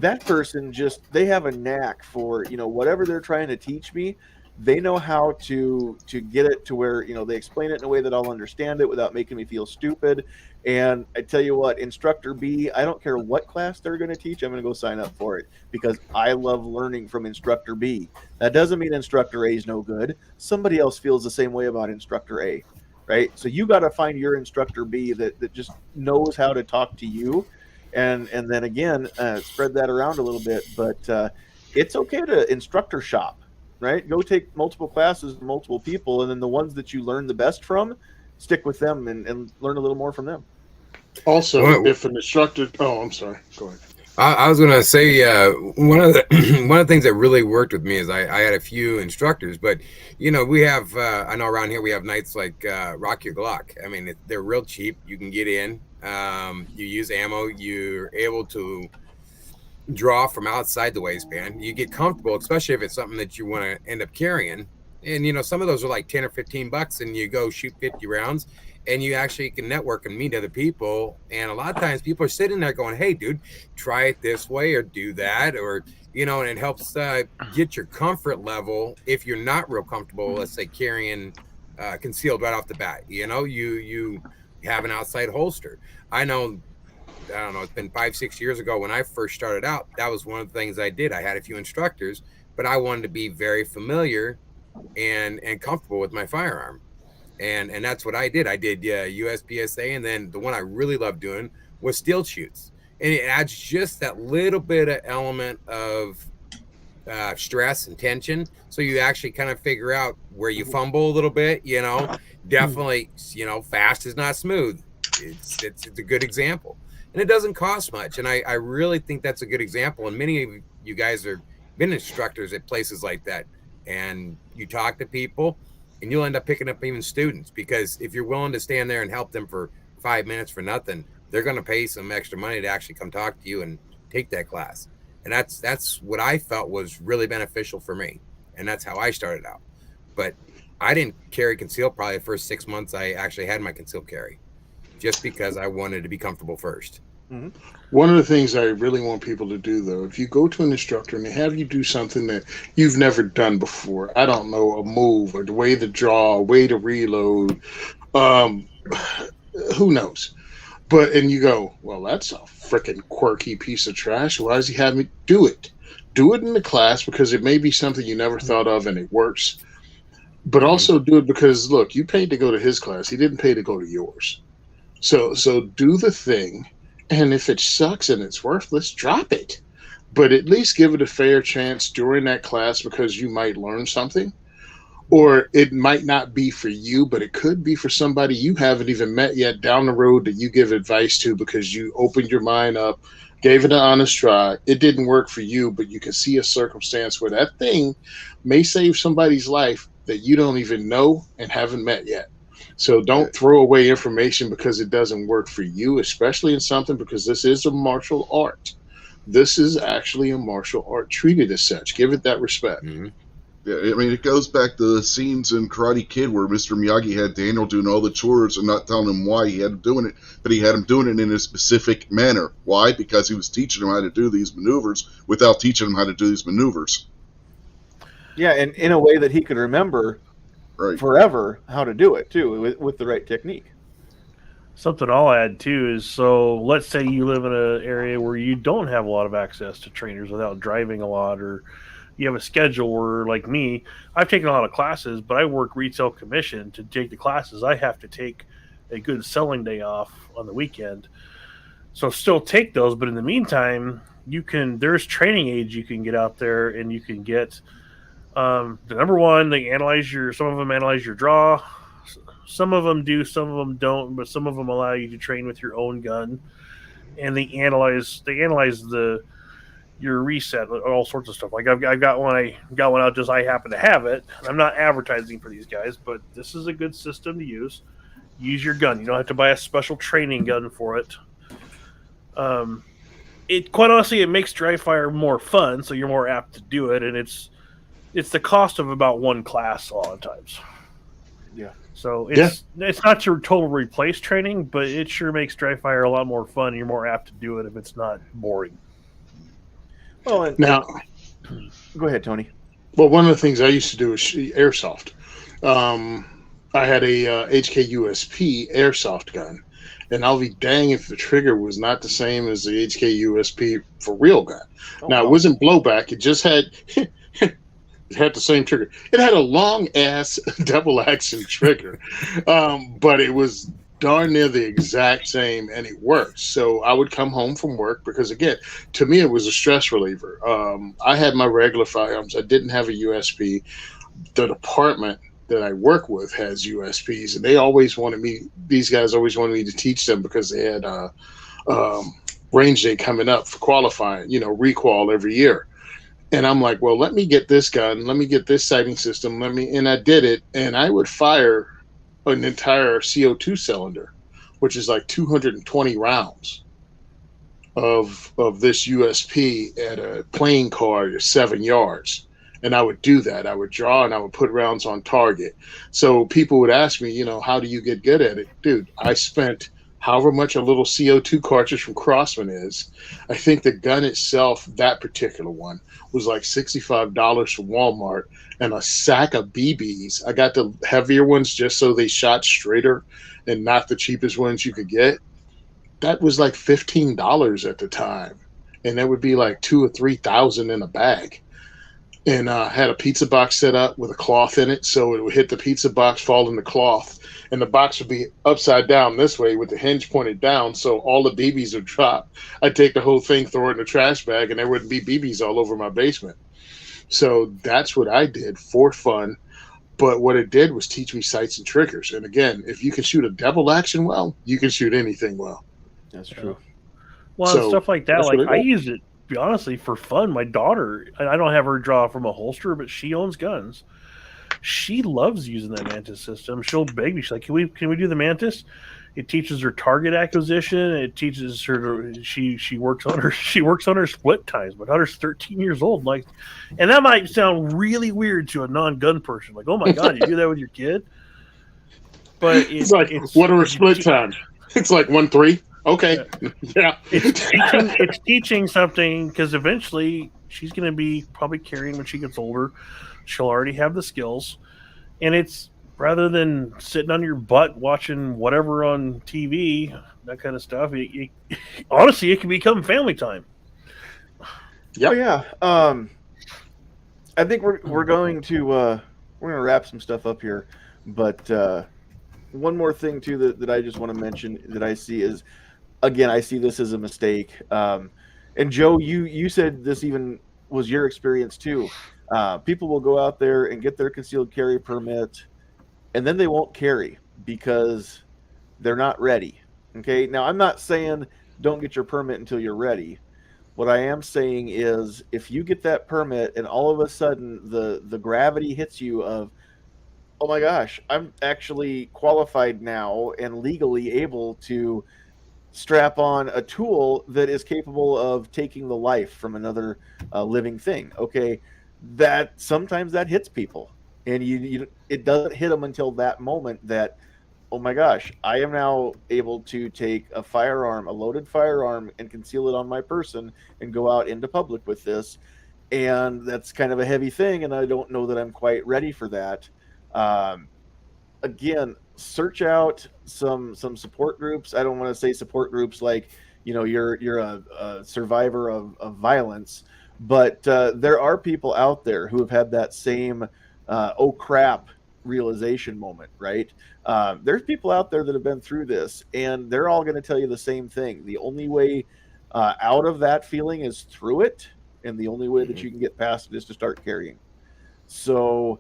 Speaker 1: that person they have a knack for, whatever they're trying to teach me. They know how to get it to where, they explain it in a way that I'll understand it without making me feel stupid. And I tell you what, instructor B, I don't care what class they're going to teach, I'm going to go sign up for it because I love learning from instructor B. That doesn't mean instructor A is no good. Somebody else feels the same way about instructor A, right? So you got to find your instructor B that just knows how to talk to you. And then again, spread that around a little bit, but it's okay to instructor shop. Right? Go take multiple classes with multiple people, and then the ones that you learn the best from, stick with them and learn a little more from them.
Speaker 4: Also, if an instructor... Oh, I'm sorry. Go ahead.
Speaker 5: I was going to say one of the things that really worked with me is I had a few instructors, but, we have, I know around here we have nights like Rock Your Glock. I mean, they're real cheap. You can get in, You use ammo. You're able to draw from outside the waistband. You get comfortable, especially if it's something that you want to end up carrying. And you know, some of those are like 10 or 15 bucks, and you go shoot 50 rounds, and you actually can network and meet other people. And a lot of times people are sitting there going, hey dude, try it this way or do that, or you know, and it helps get your comfort level if you're not real comfortable, let's say carrying concealed right off the bat. You know, you have an outside holster. I don't know, it's been 5-6 years ago when I first started out. That was one of the things I did. I had a few instructors, but I wanted to be very familiar and comfortable with my firearm. And that's what I did. I did USPSA, and then the one I really loved doing was steel shoots. And it adds just that little bit of element of stress and tension. So you actually kind of figure out where you fumble a little bit, you know. Definitely, you know, fast is not smooth. It's a good example. And it doesn't cost much. And I really think that's a good example. And many of you guys have been instructors at places like that. And you talk to people and you'll end up picking up even students, because if you're willing to stand there and help them for 5 minutes for nothing, they're going to pay some extra money to actually come talk to you and take that class. And that's what I felt was really beneficial for me. And that's how I started out. But I didn't carry concealed probably the first 6 months I actually had my concealed carry, just because I wanted to be comfortable first.
Speaker 4: Mm-hmm. One of the things I really want people to do, though, if you go to an instructor and they have you do something that you've never done before, I don't know, a move, or the way to draw, a way to reload, who knows? And you go, well, that's a freaking quirky piece of trash. Why does he have me do it? Do it in the class because it may be something you never thought of and it works. But also do it because, look, you paid to go to his class. He didn't pay to go to yours. So do the thing. And if it sucks and it's worthless, drop it. But at least give it a fair chance during that class, because you might learn something. Or it might not be for you, but it could be for somebody you haven't even met yet down the road that you give advice to because you opened your mind up, gave it an honest try. It didn't work for you, but you can see a circumstance where that thing may save somebody's life that you don't even know and haven't met yet. So don't throw away information because it doesn't work for you, especially in something, because this is a martial art. This is actually a martial art. Treat it as such. Give it that respect.
Speaker 2: Mm-hmm. Yeah, I mean, it goes back to the scenes in Karate Kid where Mr. Miyagi had Daniel doing all the chores and not telling him why he had him doing it, but he had him doing it in a specific manner. Why? Because he was teaching him how to do these maneuvers without teaching him how to do these maneuvers.
Speaker 1: Yeah, and in a way that he could remember forever how to do it, too, with the right technique.
Speaker 6: Something I'll add, too, is so let's say you live in an area where you don't have a lot of access to trainers without driving a lot, or you have a schedule where, like me, I've taken a lot of classes, but I work retail commission. To take the classes, I have to take a good selling day off on the weekend. So still take those, but in the meantime, there's training aids you can get out there, and you can get the number one, some of them analyze your draw. Some of them do, some of them don't, but some of them allow you to train with your own gun, and they analyze your reset, all sorts of stuff. Like I've got one out just I happen to have it. I'm not advertising for these guys, but this is a good system to use. Use your gun. You don't have to buy a special training gun for it. It quite honestly, it makes dry fire more fun, so you're more apt to do it, and it's the cost of about one class a lot of times.
Speaker 1: Yeah.
Speaker 6: So it's not your total replace training, but it sure makes dry fire a lot more fun. And you're more apt to do it if it's not boring.
Speaker 1: Well,
Speaker 4: now,
Speaker 1: go ahead, Tony.
Speaker 4: Well, one of the things I used to do is airsoft. I had a HK-USP airsoft gun, and I'll be dang if the trigger was not the same as the HK-USP for real gun. Now, it wasn't blowback. It just had it had the same trigger. It had a long-ass double-action trigger, but it was darn near the exact same, and it worked. So I would come home from work because, again, to me, it was a stress reliever. I had my regular firearms. I didn't have a USP. The department that I work with has USPs, and these guys always wanted me to teach them because they had range day coming up for qualifying, requal every year. And I'm like, well, let me get this gun. Let me get this sighting system. And I did it, and I would fire an entire CO2 cylinder which is like 220 rounds of this USP at a playing card at 7 yards. And I would do that. I would draw and I would put rounds on target. So people would ask me, how do you get good at it? Dude, I spent however much a little CO2 cartridge from Crossman is. I think the gun itself, that particular one, was like $65 from Walmart, and a sack of BBs. I got the heavier ones just so they shot straighter and not the cheapest ones you could get. That was like $15 at the time. And that would be like 2,000 or 3,000 in a bag. And had a pizza box set up with a cloth in it, so it would hit the pizza box, fall in the cloth, and the box would be upside down this way with the hinge pointed down, so all the BBs would drop. I'd take the whole thing, throw it in the trash bag, and there wouldn't be BBs all over my basement. So that's what I did for fun. But what it did was teach me sights and triggers. And again, if you can shoot a double action well, you can shoot anything well.
Speaker 1: That's true.
Speaker 6: Well,
Speaker 4: So,
Speaker 6: stuff like that.
Speaker 4: that's what
Speaker 6: Like
Speaker 4: it
Speaker 6: I
Speaker 4: is.
Speaker 6: use it, to be honestly, for fun. My daughter, I don't have her draw from a holster, but she owns guns. She loves using that Mantis system. She'll beg me. She's like, "Can we do the Mantis?" It teaches her target acquisition. It teaches her she works on her split times. My daughter's 13 years old. Like, and that might sound really weird to a non-gun person. Like, oh my god, you do that with your kid? But
Speaker 4: It's like, what are a split time? It's like 1-3. Okay. Yeah.
Speaker 6: It's teaching something, because eventually she's going to be probably carrying when she gets older. She'll already have the skills, and it's rather than sitting on your butt watching whatever on TV, that kind of stuff. Honestly, it can become family time.
Speaker 4: Yep.
Speaker 1: Oh yeah. I think we're going to wrap some stuff up here, but one more thing too that I just want to mention that I see is, again, I see this as a mistake. And Joe, you said this even was your experience too. People will go out there and get their concealed carry permit, and then they won't carry because they're not ready. Okay. Now, I'm not saying don't get your permit until you're ready. What I am saying is, if you get that permit and all of a sudden the gravity hits you of, oh my gosh, I'm actually qualified now and legally able to strap on a tool that is capable of taking the life from another living thing. Okay, that sometimes that hits people, and it doesn't hit them until that moment that, oh my gosh, I am now able to take a firearm, a loaded firearm, and conceal it on my person and go out into public with this. And that's kind of a heavy thing, and I don't know that I'm quite ready for that. Again, search out some support groups. I don't want to say support groups like, you're a survivor of violence, but there are people out there who have had that same oh crap realization moment, right? There's people out there that have been through this, and they're all going to tell you the same thing. The only way out of that feeling is through it, and the only way that you can get past it is to start carrying. So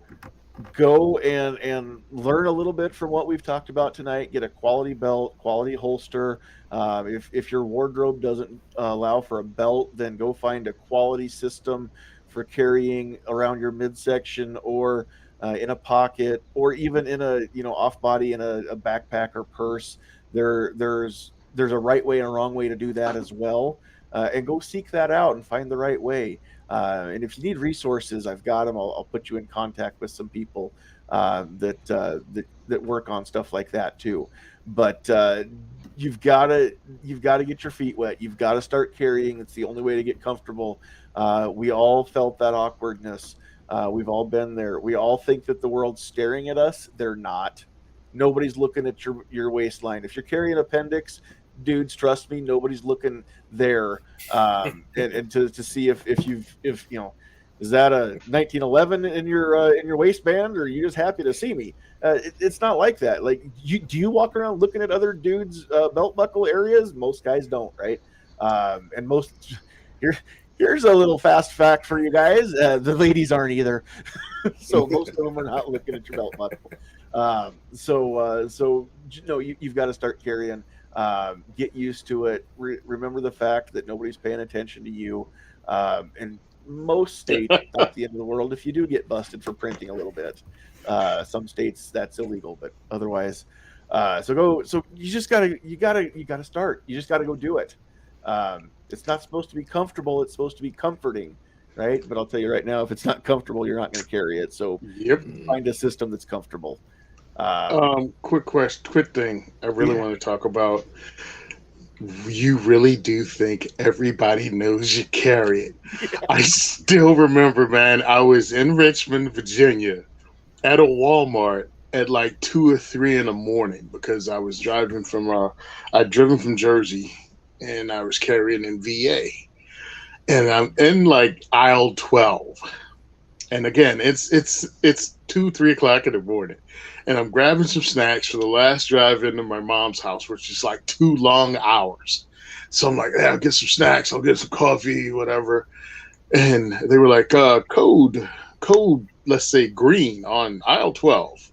Speaker 1: go and learn a little bit from what we've talked about tonight. Get a quality belt, quality holster. If your wardrobe doesn't allow for a belt, then go find a quality system for carrying around your midsection, or in a pocket, or even in a off body in a backpack or purse. There's a right way and a wrong way to do that as well, and go seek that out and find the right way. And if you need resources, I've got them. I'll put you in contact with some people that work on stuff like that too. But you've got to get your feet wet. You've got to start carrying. It's the only way to get comfortable. We all felt that awkwardness. We've all been there. We all think that the world's staring at us. They're not. Nobody's looking at your waistline. If you're carrying an appendix, dudes, trust me, nobody's looking there. And to see if is that a 1911 in your waistband, or are you just happy to see me? It's not like that. Like, do you walk around looking at other dudes' belt buckle areas? Most guys don't, right? And most here's a little fast fact for you guys: the ladies aren't either. So most of them are not looking at your belt buckle. So you've got to start carrying. Get used to it. Remember the fact that nobody's paying attention to you. And most states, not the end of the world, if you do get busted for printing a little bit. Some states that's illegal, but otherwise, So you just gotta start. You just gotta go do it. It's not supposed to be comfortable. It's supposed to be comforting, right? But I'll tell you right now, if it's not comfortable, you're not going to carry it. So
Speaker 4: Yep.
Speaker 1: find a system that's comfortable.
Speaker 4: Quick question, quick thing. I really
Speaker 1: Yeah.
Speaker 4: want to talk about. You really do think everybody knows you carry it? I still remember, man. I was in Richmond, Virginia, at a Walmart at like 2 or 3 in the morning because I was driving from. I'd driven from Jersey, and I was carrying in VA, and I'm in like aisle 12. And again, it's 2, 3 o'clock in the morning, and I'm grabbing some snacks for the last drive into my mom's house, which is like 2 long hours. So I'm like, I'll get some snacks, I'll get some coffee, whatever. And they were like, code, let's say green on aisle 12.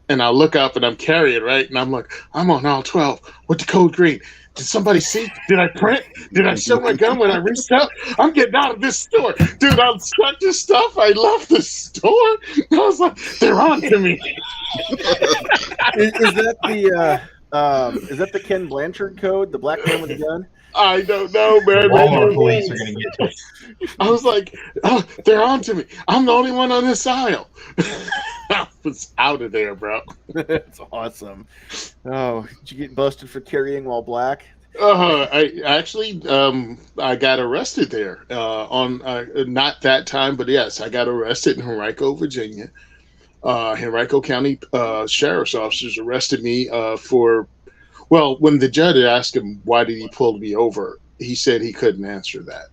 Speaker 4: And I look up and I'm carrying, right? And I'm like, I'm on aisle 12 with the code green. Did somebody see? Did I print? Did I show my gun when I reached out? I'm getting out of this store. Dude, I'm stuck to stuff. I left the store. I was like, they're on to me.
Speaker 1: Is that the Ken Blanchard code, the black man with the gun?
Speaker 4: I don't know, man.
Speaker 3: Walmart police are going to get to it.
Speaker 4: I was like, oh, they're on to me. I'm the only one on this aisle. I was out of there, bro.
Speaker 1: That's awesome. Oh, did you get busted for carrying while black?
Speaker 4: I actually, I got arrested there on not that time, but yes, I got arrested in Henrico, Virginia. Henrico County sheriff's officers arrested me when the judge asked him why did he pull me over, he said he couldn't answer that.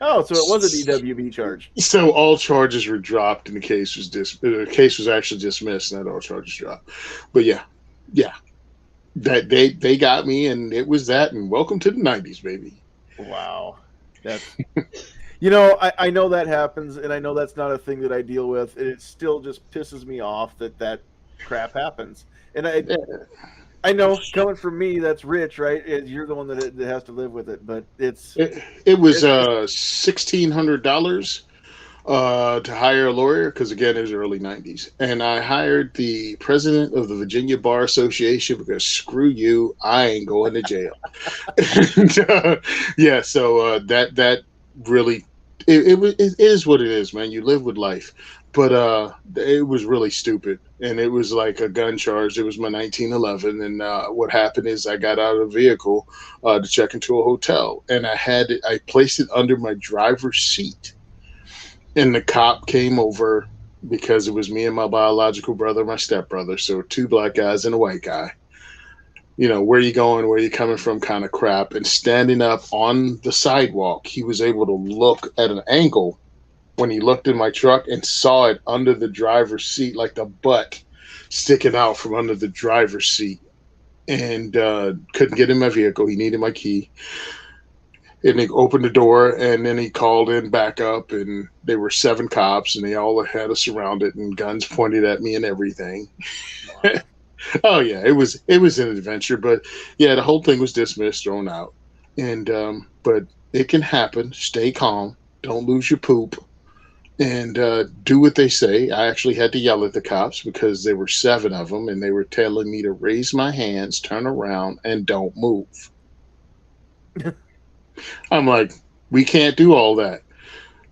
Speaker 1: Oh, so it was an EWB charge.
Speaker 4: So all charges were dropped, and the case was actually dismissed, and that all charges dropped. But yeah, that they got me, and it was that. And welcome to the 90s, baby.
Speaker 1: Wow, that's I know that happens, and I know that's not a thing that I deal with. And it still just pisses me off that crap happens. And I know coming from me, that's rich, right? You're the one that has to live with it, but it
Speaker 4: was $1,600 to hire a lawyer because again, it was early 90s, and I hired the president of the Virginia Bar Association because screw you, I ain't going to jail. And, so that really it is what it is, man. You live with life. But it was really stupid, and it was like a gun charge. It was my 1911, and what happened is I got out of the vehicle to check into a hotel, and I placed it under my driver's seat, and the cop came over because it was me and my biological brother, my stepbrother, so 2 black guys and a white guy. Where you going, where you coming from kind of crap, and standing up on the sidewalk, he was able to look at an angle when he looked in my truck and saw it under the driver's seat, like the butt sticking out from under the driver's seat, and couldn't get in my vehicle. He needed my key, and he opened the door, and then he called in backup, and there were 7 cops, and they all had us surrounded, and guns pointed at me and everything. Oh yeah, it was an adventure, but yeah, the whole thing was dismissed, thrown out, and but it can happen. Stay calm, don't lose your poop. And do what they say. I actually had to yell at the cops because there were 7 of them, and they were telling me to raise my hands, turn around, and don't move. I'm like, we can't do all that.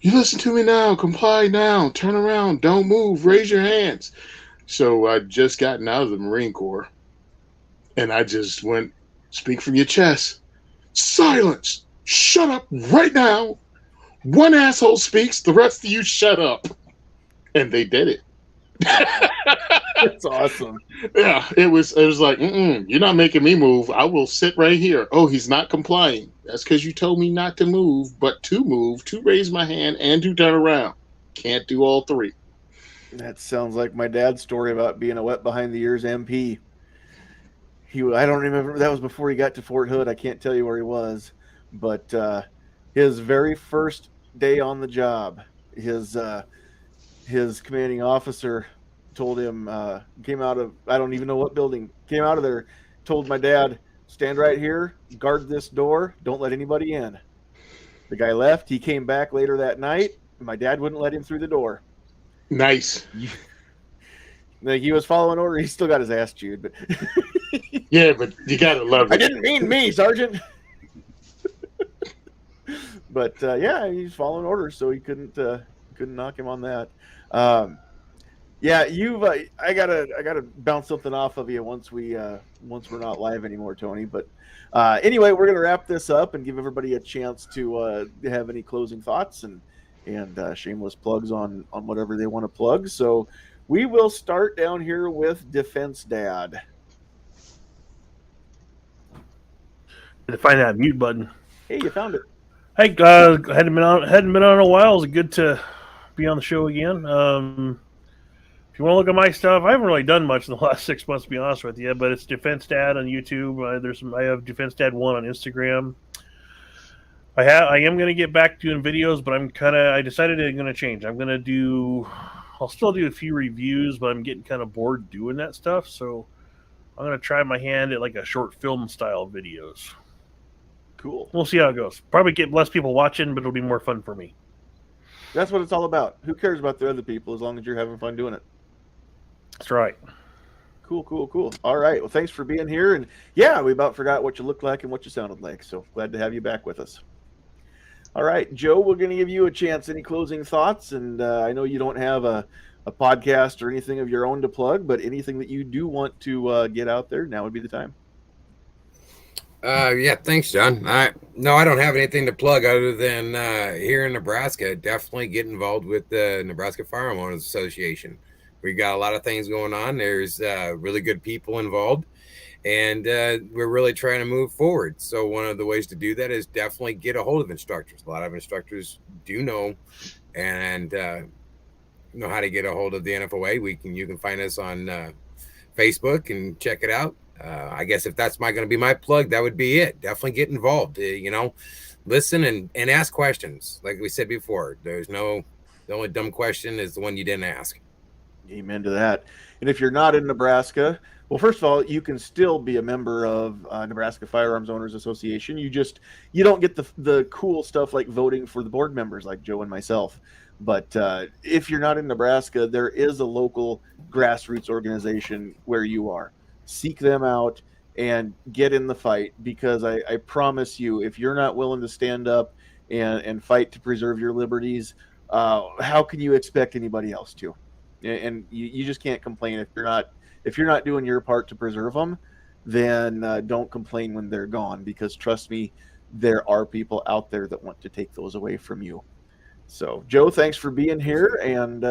Speaker 4: You listen to me now, comply now, turn around, don't move, raise your hands. So I'd just gotten out of the Marine Corps, and I just went, speak from your chest. Silence. Shut up right now. One asshole speaks, the rest of you shut up. And they did it.
Speaker 1: That's awesome.
Speaker 4: Yeah, it was like, you're not making me move. I will sit right here. Oh, he's not complying. That's because you told me not to move, but to move, to raise my hand, and to turn around. Can't do all 3.
Speaker 1: That sounds like my dad's story about being a wet behind the ears MP. I don't remember. That was before he got to Fort Hood. I can't tell you where he was, but his very first day on the job, his commanding officer told him, came out of, I don't even know what building, came out of there, told my dad, stand right here, guard this door, don't let anybody in. The guy left. He came back later that night, and my dad wouldn't let him through the door.
Speaker 4: Nice.
Speaker 1: Like he was following order. He still got his ass chewed, but
Speaker 4: Yeah, but you gotta love
Speaker 1: I
Speaker 4: it.
Speaker 1: didn't mean me, Sergeant. But yeah, he's following orders, so he couldn't knock him on that. Yeah, you've I gotta bounce something off of you once we're not live anymore, Tony. But anyway, we're gonna wrap this up and give everybody a chance to have any closing thoughts and shameless plugs on whatever they want to plug. So we will start down here with Defense Dad.
Speaker 6: To find that mute button.
Speaker 1: Hey, you found it.
Speaker 6: Hey, hadn't been on in a while. It's good to be on the show again. If you want to look at my stuff, I haven't really done much in the last 6 months, to be honest with you. But it's Defense Dad on YouTube. I have Defense Dad 1 on Instagram. I am going to get back doing videos, but I decided I'm going to change. I'll still do a few reviews, but I'm getting kind of bored doing that stuff. So I'm going to try my hand at like a short film style videos.
Speaker 1: Cool.
Speaker 6: We'll see how it goes. Probably get less people watching, but it'll be more fun for me.
Speaker 1: That's what it's all about. Who cares about the other people as long as you're having fun doing it?
Speaker 6: That's right.
Speaker 1: Cool. All right. Well, thanks for being here. And yeah, we about forgot what you looked like and what you sounded like. So glad to have you back with us. All right, Joe, we're going to give you a chance. Any closing thoughts? And I know you don't have a podcast or anything of your own to plug, but anything that you do want to get out there, now would be the time.
Speaker 5: Yeah, thanks, John. No, I don't have anything to plug other than here in Nebraska. Definitely get involved with the Nebraska Firearm Owners Association. We got a lot of things going on. There's really good people involved, and we're really trying to move forward. So one of the ways to do that is definitely get a hold of instructors. A lot of instructors do know and know how to get a hold of the NFOA. You can find us on Facebook and check it out. I guess if that's going to be my plug, that would be it. Definitely get involved. Listen and ask questions. Like we said before, the only dumb question is the one you didn't ask.
Speaker 1: Amen to that. And if you're not in Nebraska, well, first of all, you can still be a member of Nebraska Firearms Owners Association. You don't get the cool stuff like voting for the board members like Joe and myself. But if you're not in Nebraska, there is a local grassroots organization where you are. Seek them out and get in the fight, because I promise you, if you're not willing to stand up and fight to preserve your liberties, how can you expect anybody else to? And you just can't complain if you're not doing your part to preserve them. Then don't complain when they're gone, because trust me, there are people out there that want to take those away from you. So, Joe, thanks for being here, and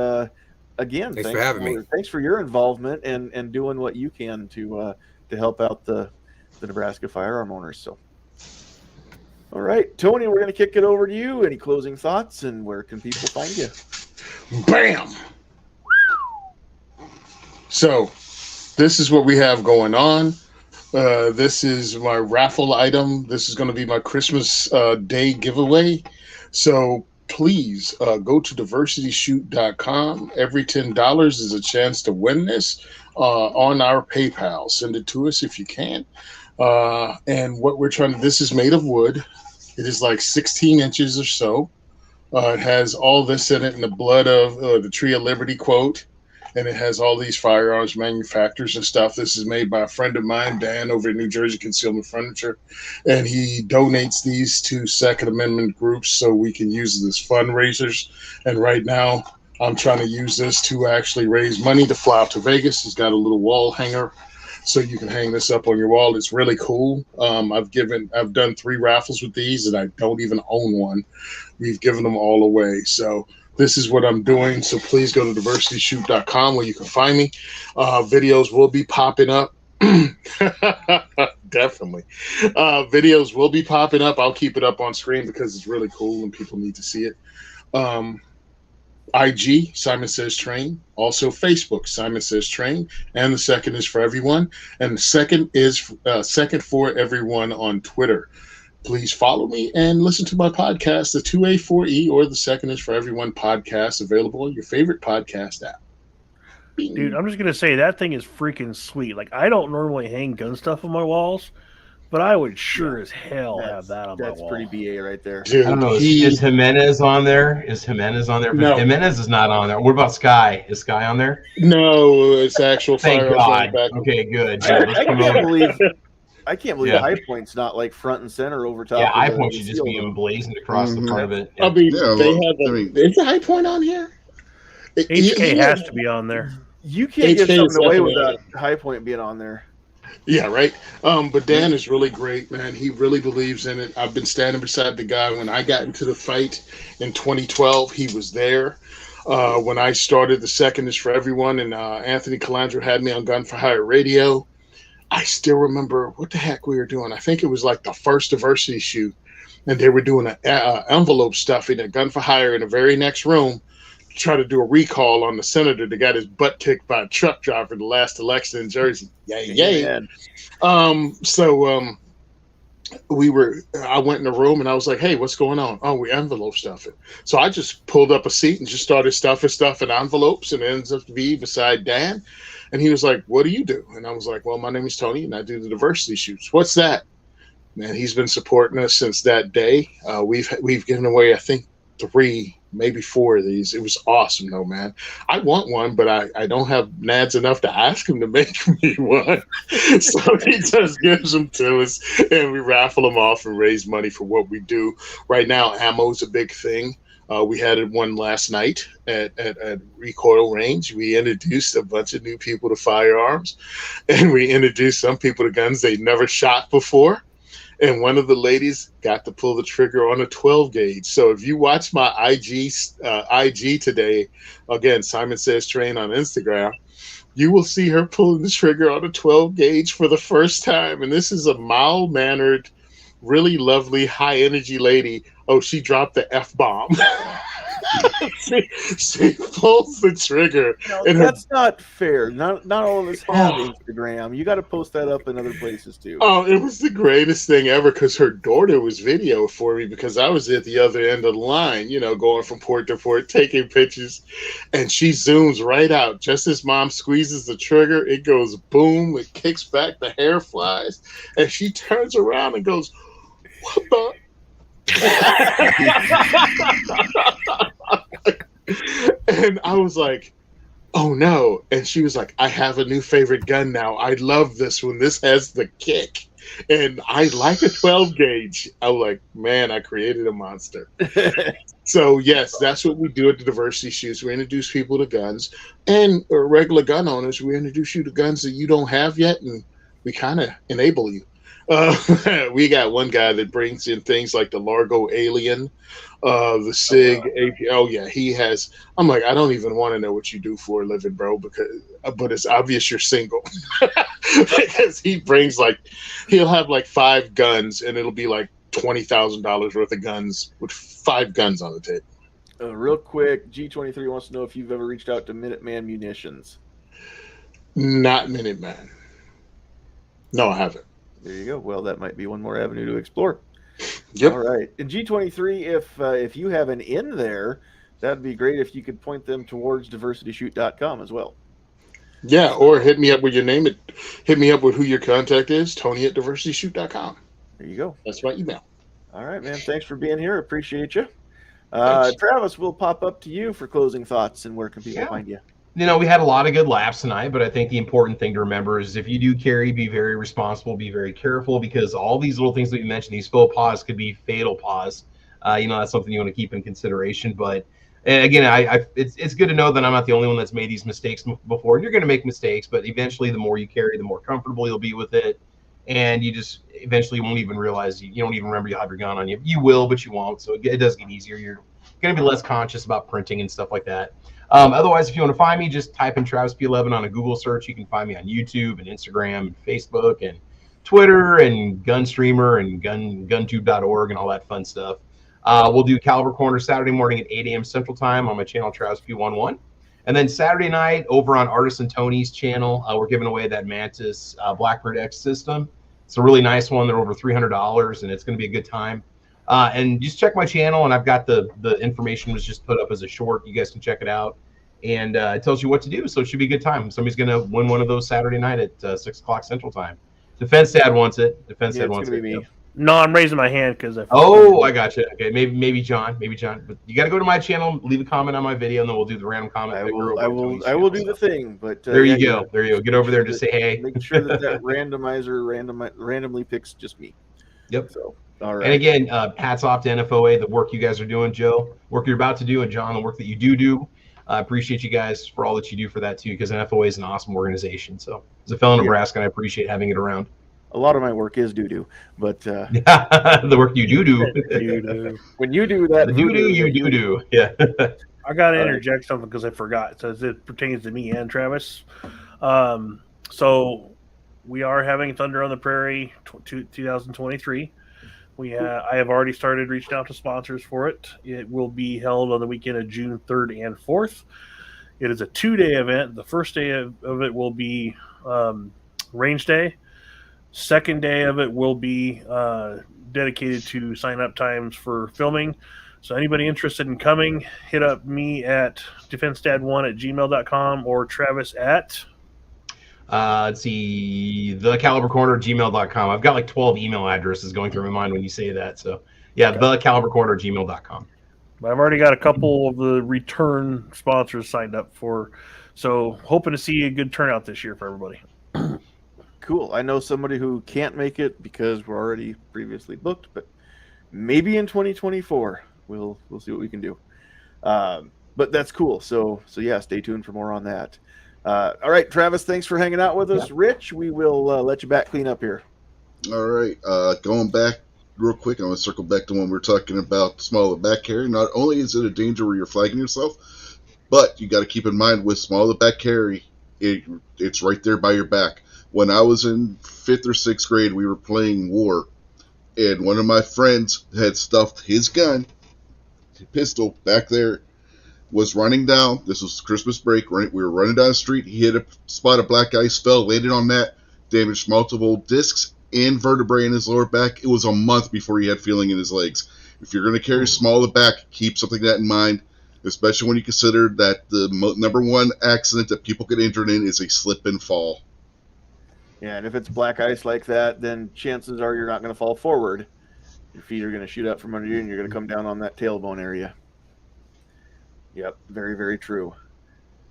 Speaker 1: again,
Speaker 5: thanks for having me.
Speaker 1: Thanks for your involvement and doing what you can to help out the Nebraska firearm owners. So, all right, Tony, we're going to kick it over to you. Any closing thoughts, and where can people find you?
Speaker 4: Bam! So, this is what we have going on. This is my raffle item. This is going to be my Christmas Day giveaway. So, please go to diversityshoot.com. Every $10 is a chance to win this on our PayPal. Send it to us if you can. And what we're this is made of wood. It is like 16 inches or so. It has all this in it in the blood of the Tree of Liberty quote. And it has all these firearms manufacturers and stuff. This is made by a friend of mine, Dan, over at New Jersey Concealment Furniture. And he donates these to Second Amendment groups so we can use this fundraisers. And right now, I'm trying to use this to actually raise money to fly out to Vegas. He's got a little wall hanger, so you can hang this up on your wall. It's really cool. I've done 3 raffles with these, and I don't even own one. We've given them all away. So this is what I'm doing. So please go to diversityshoot.com where you can find me. Videos will be popping up. Definitely. Videos will be popping up. I'll keep it up on screen because it's really cool and people need to see it. IG, Simon Says Train. Also Facebook, Simon Says Train. And the second is for everyone. And the second is second for everyone on Twitter. Please follow me and listen to my podcast, the 2A4E, or the Second is for Everyone podcast, available on your favorite podcast app.
Speaker 6: Dude, I'm just going to say that thing is freaking sweet. Like, I don't normally hang gun stuff on my walls, but I would sure as hell have that on my
Speaker 1: That's
Speaker 6: wall.
Speaker 1: pretty BA right there.
Speaker 3: I don't
Speaker 4: Dude,
Speaker 3: know. Is Jimenez on there? Is Jimenez on there?
Speaker 4: No.
Speaker 3: Jimenez is not on there. What about Sky? Is Sky on there?
Speaker 4: no, it's actual
Speaker 3: Thank
Speaker 4: firearms
Speaker 3: God.
Speaker 4: manufacturer.
Speaker 3: Okay, good.
Speaker 1: I,
Speaker 3: Let's
Speaker 1: I
Speaker 3: promote
Speaker 1: can't
Speaker 3: it.
Speaker 1: believe
Speaker 3: Yeah.
Speaker 1: High Point's not like front and center over top.
Speaker 3: Yeah,
Speaker 1: of
Speaker 3: High
Speaker 1: the-
Speaker 3: Point
Speaker 1: the
Speaker 3: should just
Speaker 1: seal,
Speaker 3: be
Speaker 1: though.
Speaker 3: emblazoned across the front of it.
Speaker 4: I mean,
Speaker 2: Yeah,
Speaker 4: they
Speaker 2: well,
Speaker 4: have
Speaker 2: I mean-
Speaker 4: is the High Point on here?
Speaker 6: HK has to be on there.
Speaker 1: You can't give
Speaker 4: HK is
Speaker 1: something away
Speaker 4: definitely
Speaker 1: without High Point being on there.
Speaker 4: Yeah, right. But Dan is really great, man. He really believes in it. I've been standing beside the guy when I got into the fight in 2012. He was there. When I started the Second is for Everyone, and Anthony Calandro had me on Gun for Hire Radio. I still remember what the heck we were doing. I think it was like the first diversity shoot, and they were doing an envelope stuffing at Gun for Hire in the very next room to try to do a recall on the senator that got his butt kicked by a truck driver the last election in Jersey. Yay, yay.
Speaker 1: Man.
Speaker 4: I went in the room and I was like, hey, what's going on? Oh, we envelope stuffing. So I just pulled up a seat and just started stuffing envelopes, and it ends up to be beside Dan. And he was like, what do you do? And I was like, well, my name is Tony and I do the diversity shoots. What's that? Man, he's been supporting us since that day. We've given away, I think, 3, maybe 4 of these. It was awesome though, man. I want one, but I don't have nads enough to ask him to make me one. So he just gives them to us and we raffle them off and raise money for what we do. Right now, ammo is a big thing. We had one last night at Recoil Range. We introduced a bunch of new people to firearms, and we introduced some people to guns they never shot before. And one of the ladies got to pull the trigger on a 12 gauge. So if you watch my IG today, again, Simon Says Train on Instagram, you will see her pulling the trigger on a 12 gauge for the first time. And this is a mild-mannered, really lovely, high-energy lady. Oh, she dropped the F-bomb. she pulls the trigger.
Speaker 1: No,
Speaker 4: and
Speaker 1: that's not fair. Not all of us have Instagram. You got to post that up in other places too.
Speaker 4: Oh, it was the greatest thing ever because her daughter was video for me because I was at the other end of the line, going from port to port, taking pictures. And she zooms right out. Just as mom squeezes the trigger, it goes boom, it kicks back, the hair flies. And she turns around and goes, what the? And I was like, oh no. And she was like, I have a new favorite gun now. I love this one. This has the kick. And I like a 12 gauge. I was like, man, I created a monster. So yes, that's what we do at the diversity shoots. We introduce people to guns, and regular gun owners, we introduce you to guns that you don't have yet, and we kind of enable you. We got one guy that brings in things like the Largo Alien, the SIG AP. Oh yeah, he has. I'm like, I don't even want to know what you do for a living, bro, but it's obvious you're single because he brings he'll have 5 guns and it'll be like $20,000 worth of guns with 5 guns on the table.
Speaker 1: Real quick, G23 wants to know if you've ever reached out to Minuteman Munitions.
Speaker 4: Not Minuteman. No, I haven't.
Speaker 1: There you go. Well, that might be one more avenue to explore.
Speaker 4: Yep.
Speaker 1: All right. And G23, if you have an in there, that'd be great if you could point them towards diversityshoot.com as well.
Speaker 4: Yeah, or hit me up with your name. Hit me up with who your contact is, Tony at diversityshoot.com.
Speaker 1: There you go.
Speaker 4: That's my email.
Speaker 1: All right, man. Thanks for being here. Appreciate you. Travis, we'll pop up to you for closing thoughts, and where can people find you?
Speaker 3: We had a lot of good laughs tonight, but I think the important thing to remember is if you do carry, be very responsible, be very careful, because all these little things that you mentioned, these faux pas could be fatal pas. That's something you want to keep in consideration. But again, it's good to know that I'm not the only one that's made these mistakes before. And you're going to make mistakes, but eventually the more you carry, the more comfortable you'll be with it. And you just eventually won't even realize you don't even remember you have your gun on you. You will, but you won't. So it does get easier. You're going to be less conscious about printing and stuff like that. Otherwise, if you want to find me, just type in Travis P11 on a Google search. You can find me on YouTube and Instagram and Facebook and Twitter and Gunstreamer and guntube.org and all that fun stuff. We'll do Caliber Corner Saturday morning at 8 a.m. Central Time on my channel, Travis P11. And then Saturday night over on Artisan Tony's channel, we're giving away that Mantis Blackbird X system. It's a really nice one. They're over $300, and it's going to be a good time. And just check my channel, and I've got the information was just put up as a short. You guys can check it out, and it tells you what to do. So it should be a good time. Somebody's going to win one of those Saturday night at 6 o'clock Central Time. Defense Dad wants it. Defense
Speaker 1: Yeah,
Speaker 3: Dad
Speaker 1: it's
Speaker 3: wants
Speaker 1: gonna
Speaker 3: it.
Speaker 1: be me.
Speaker 3: Yep.
Speaker 6: No, I'm raising my hand because
Speaker 3: Oh, I got you. Okay, maybe John. But you got to go to my channel, leave a comment on my video, and then we'll do the random comment picker over on Tony's
Speaker 1: I will
Speaker 3: channel,
Speaker 1: do the thing. But
Speaker 3: there
Speaker 1: yeah,
Speaker 3: you go. There you go. Get over there and just say hey.
Speaker 1: Make sure that randomizer randomly picks just me.
Speaker 3: Yep.
Speaker 1: So all right.
Speaker 3: And again, hats off to NFOA, the work you guys are doing, Joe, work you're about to do, and John, the work that you do. I appreciate you guys for all that you do for that too, because NFOA is an awesome organization. So as a fellow Nebraska, I appreciate having it around.
Speaker 1: A lot of my work is doo-doo, but
Speaker 3: the work you do.
Speaker 1: When you do that,
Speaker 3: The doo-doo you do. Yeah.
Speaker 6: I got to interject something because I forgot. So it pertains to me and Travis. So we are having Thunder on the Prairie 2023. I have already started reaching out to sponsors for it. It will be held on the weekend of June 3rd and 4th. It is a 2-day event. The first day of it will be range day. Second day of it will be dedicated to sign-up times for filming. So anybody interested in coming, hit up me at defensedad1@gmail.com or Travis at...
Speaker 3: let's see, thecalibercorner@gmail.com. I've got like 12 email addresses going through my mind when you say that. So yeah, thecalibercorner@gmail.com.
Speaker 6: I've already got a couple of the return sponsors signed up for, so hoping to see a good turnout this year for everybody.
Speaker 1: Cool. I know somebody who can't make it because we're already previously booked, but maybe in 2024 we'll see what we can do. But that's cool. So yeah, stay tuned for more on that. All right, Travis, thanks for hanging out with us. Rich, we will let you back clean up here.
Speaker 2: All right, going back real quick, I'm going to circle back to when we were talking about smaller back carry. Not only is it a danger where you're flagging yourself, but you got to keep in mind with smaller back carry, it's right there by your back. When I was in 5th or 6th grade, we were playing war, and one of my friends had stuffed his gun, his pistol, back there, was running down. This was Christmas break, right? We were running down the street. He hit a spot of black ice, fell, landed on that, damaged multiple discs and vertebrae in his lower back. It was a month before he had feeling in his legs. If you're going to carry smaller back, keep something like that in mind, especially when you consider that the number one accident that people get injured in is a slip and fall.
Speaker 1: Yeah, and if it's black ice like that, then chances are you're not going to fall forward. Your feet are going to shoot up from under you, and you're going to come down on that tailbone area. Yep, very, very true.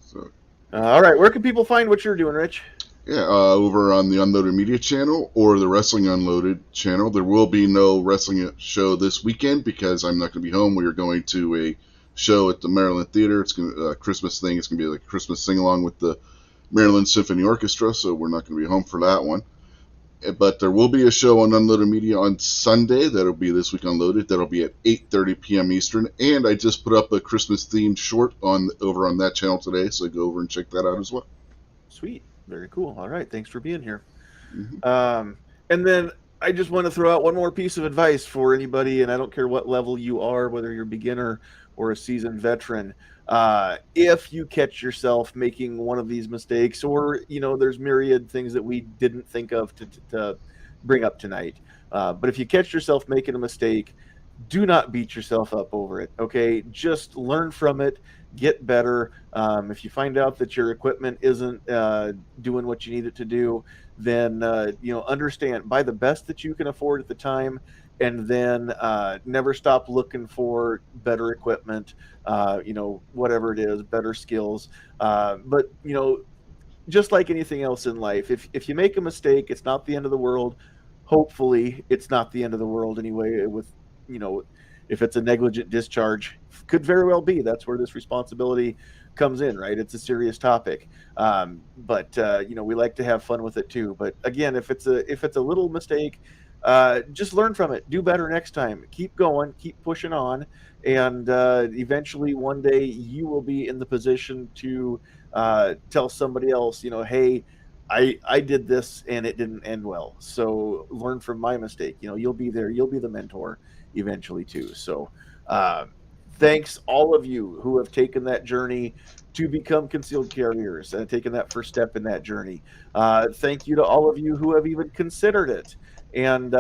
Speaker 2: So,
Speaker 1: all right, where can people find what you're doing, Rich?
Speaker 2: Yeah, over on the Unloaded Media channel or the Wrestling Unloaded channel. There will be no wrestling show this weekend because I'm not going to be home. We are going to a show at the Maryland Theater. It's going to a Christmas thing. It's going to be like a Christmas sing-along with the Maryland Symphony Orchestra, so we're not going to be home for that one. But there will be a show on Unloaded Media on Sunday. That'll be This Week Unloaded. That'll be at 8:30 p.m. Eastern. And I just put up a Christmas-themed short over on that channel today, so go over and check that out as well.
Speaker 1: Sweet. Very cool. All right. Thanks for being here.
Speaker 2: Mm-hmm.
Speaker 1: And then I just want to throw out one more piece of advice for anybody, and I don't care what level you are, whether you're a beginner or a seasoned veteran. If you catch yourself making one of these mistakes, or, there's myriad things that we didn't think of to bring up tonight. But if you catch yourself making a mistake, do not beat yourself up over it. Okay. Just learn from it, get better. If you find out that your equipment isn't doing what you need it to do, then, understand, buy the best that you can afford at the time, and then never stop looking for better equipment, whatever it is, better skills. But, just like anything else in life, if you make a mistake, it's not the end of the world. Hopefully it's not the end of the world anyway. With, if it's a negligent discharge, could very well be. That's where this responsibility comes in, right? It's a serious topic. But we like to have fun with it too. But again, if it's a little mistake, just learn from it. Do better next time. Keep going. Keep pushing on. And eventually one day you will be in the position to tell somebody else, hey, I did this and it didn't end well. So learn from my mistake. You'll be there. You'll be the mentor eventually too. So thanks all of you who have taken that journey to become concealed carriers and taken that first step in that journey. Thank you to all of you who have even considered it. And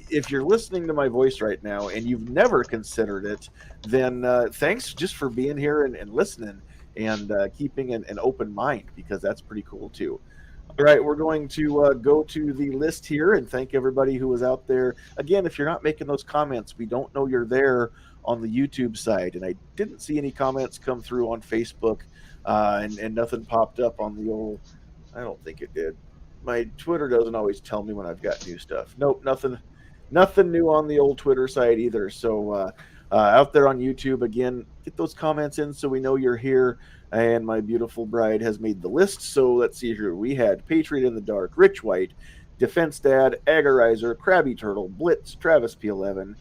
Speaker 1: if you're listening to my voice right now and you've never considered it, then thanks just for being here and listening and keeping an open mind, because that's pretty cool too. All right, we're going to go to the list here and thank everybody who was out there. Again, if you're not making those comments, we don't know you're there on the YouTube side. And I didn't see any comments come through on Facebook, and nothing popped up on the old. I don't think it did. My Twitter doesn't always tell me when I've got new stuff. Nope, nothing new on the old Twitter side either. So out there on YouTube, again, get those comments in so we know you're here. And my beautiful bride has made the list. So let's see here. We had Patriot in the Dark, Rich White, Defense Dad, Agorizer, Krabby Turtle, Blitz, Travis P11,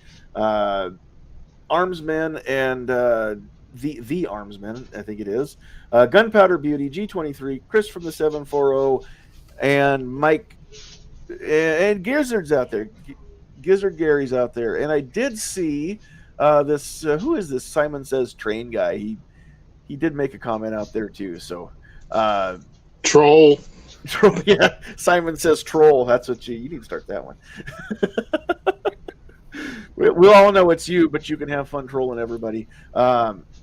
Speaker 1: Armsman, and the Armsman, I think it is, Gunpowder Beauty, G23, Chris from the 740, and Mike, and Gizzard's out there. Gizzard Gary's out there. And I did see this, who is this Simon Says Train guy? He did make a comment out there too. So
Speaker 4: Troll.
Speaker 1: Yeah, Simon Says Troll. That's what you need to start that one. We all know it's you, but you can have fun trolling everybody.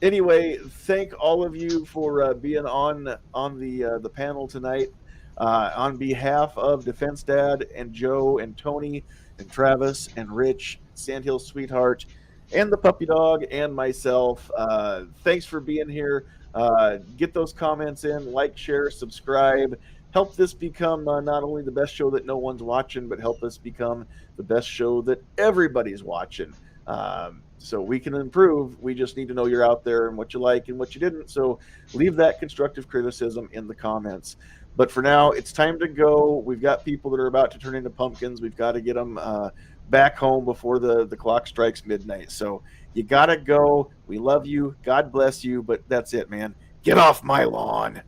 Speaker 1: Anyway, thank all of you for being on the panel tonight. On behalf of Defense Dad and Joe and Tony and Travis and Rich, Sandhill Sweetheart, and the puppy dog and myself, thanks for being here. Get those comments in, like, share, subscribe. Help this become not only the best show that no one's watching, but help us become the best show that everybody's watching. So we can improve. We just need to know you're out there and what you like and what you didn't. So leave that constructive criticism in the comments. But for now, it's time to go. We've got people that are about to turn into pumpkins. We've got to get them back home before the clock strikes midnight. So you got to go. We love you. God bless you. But that's it, man. Get off my lawn.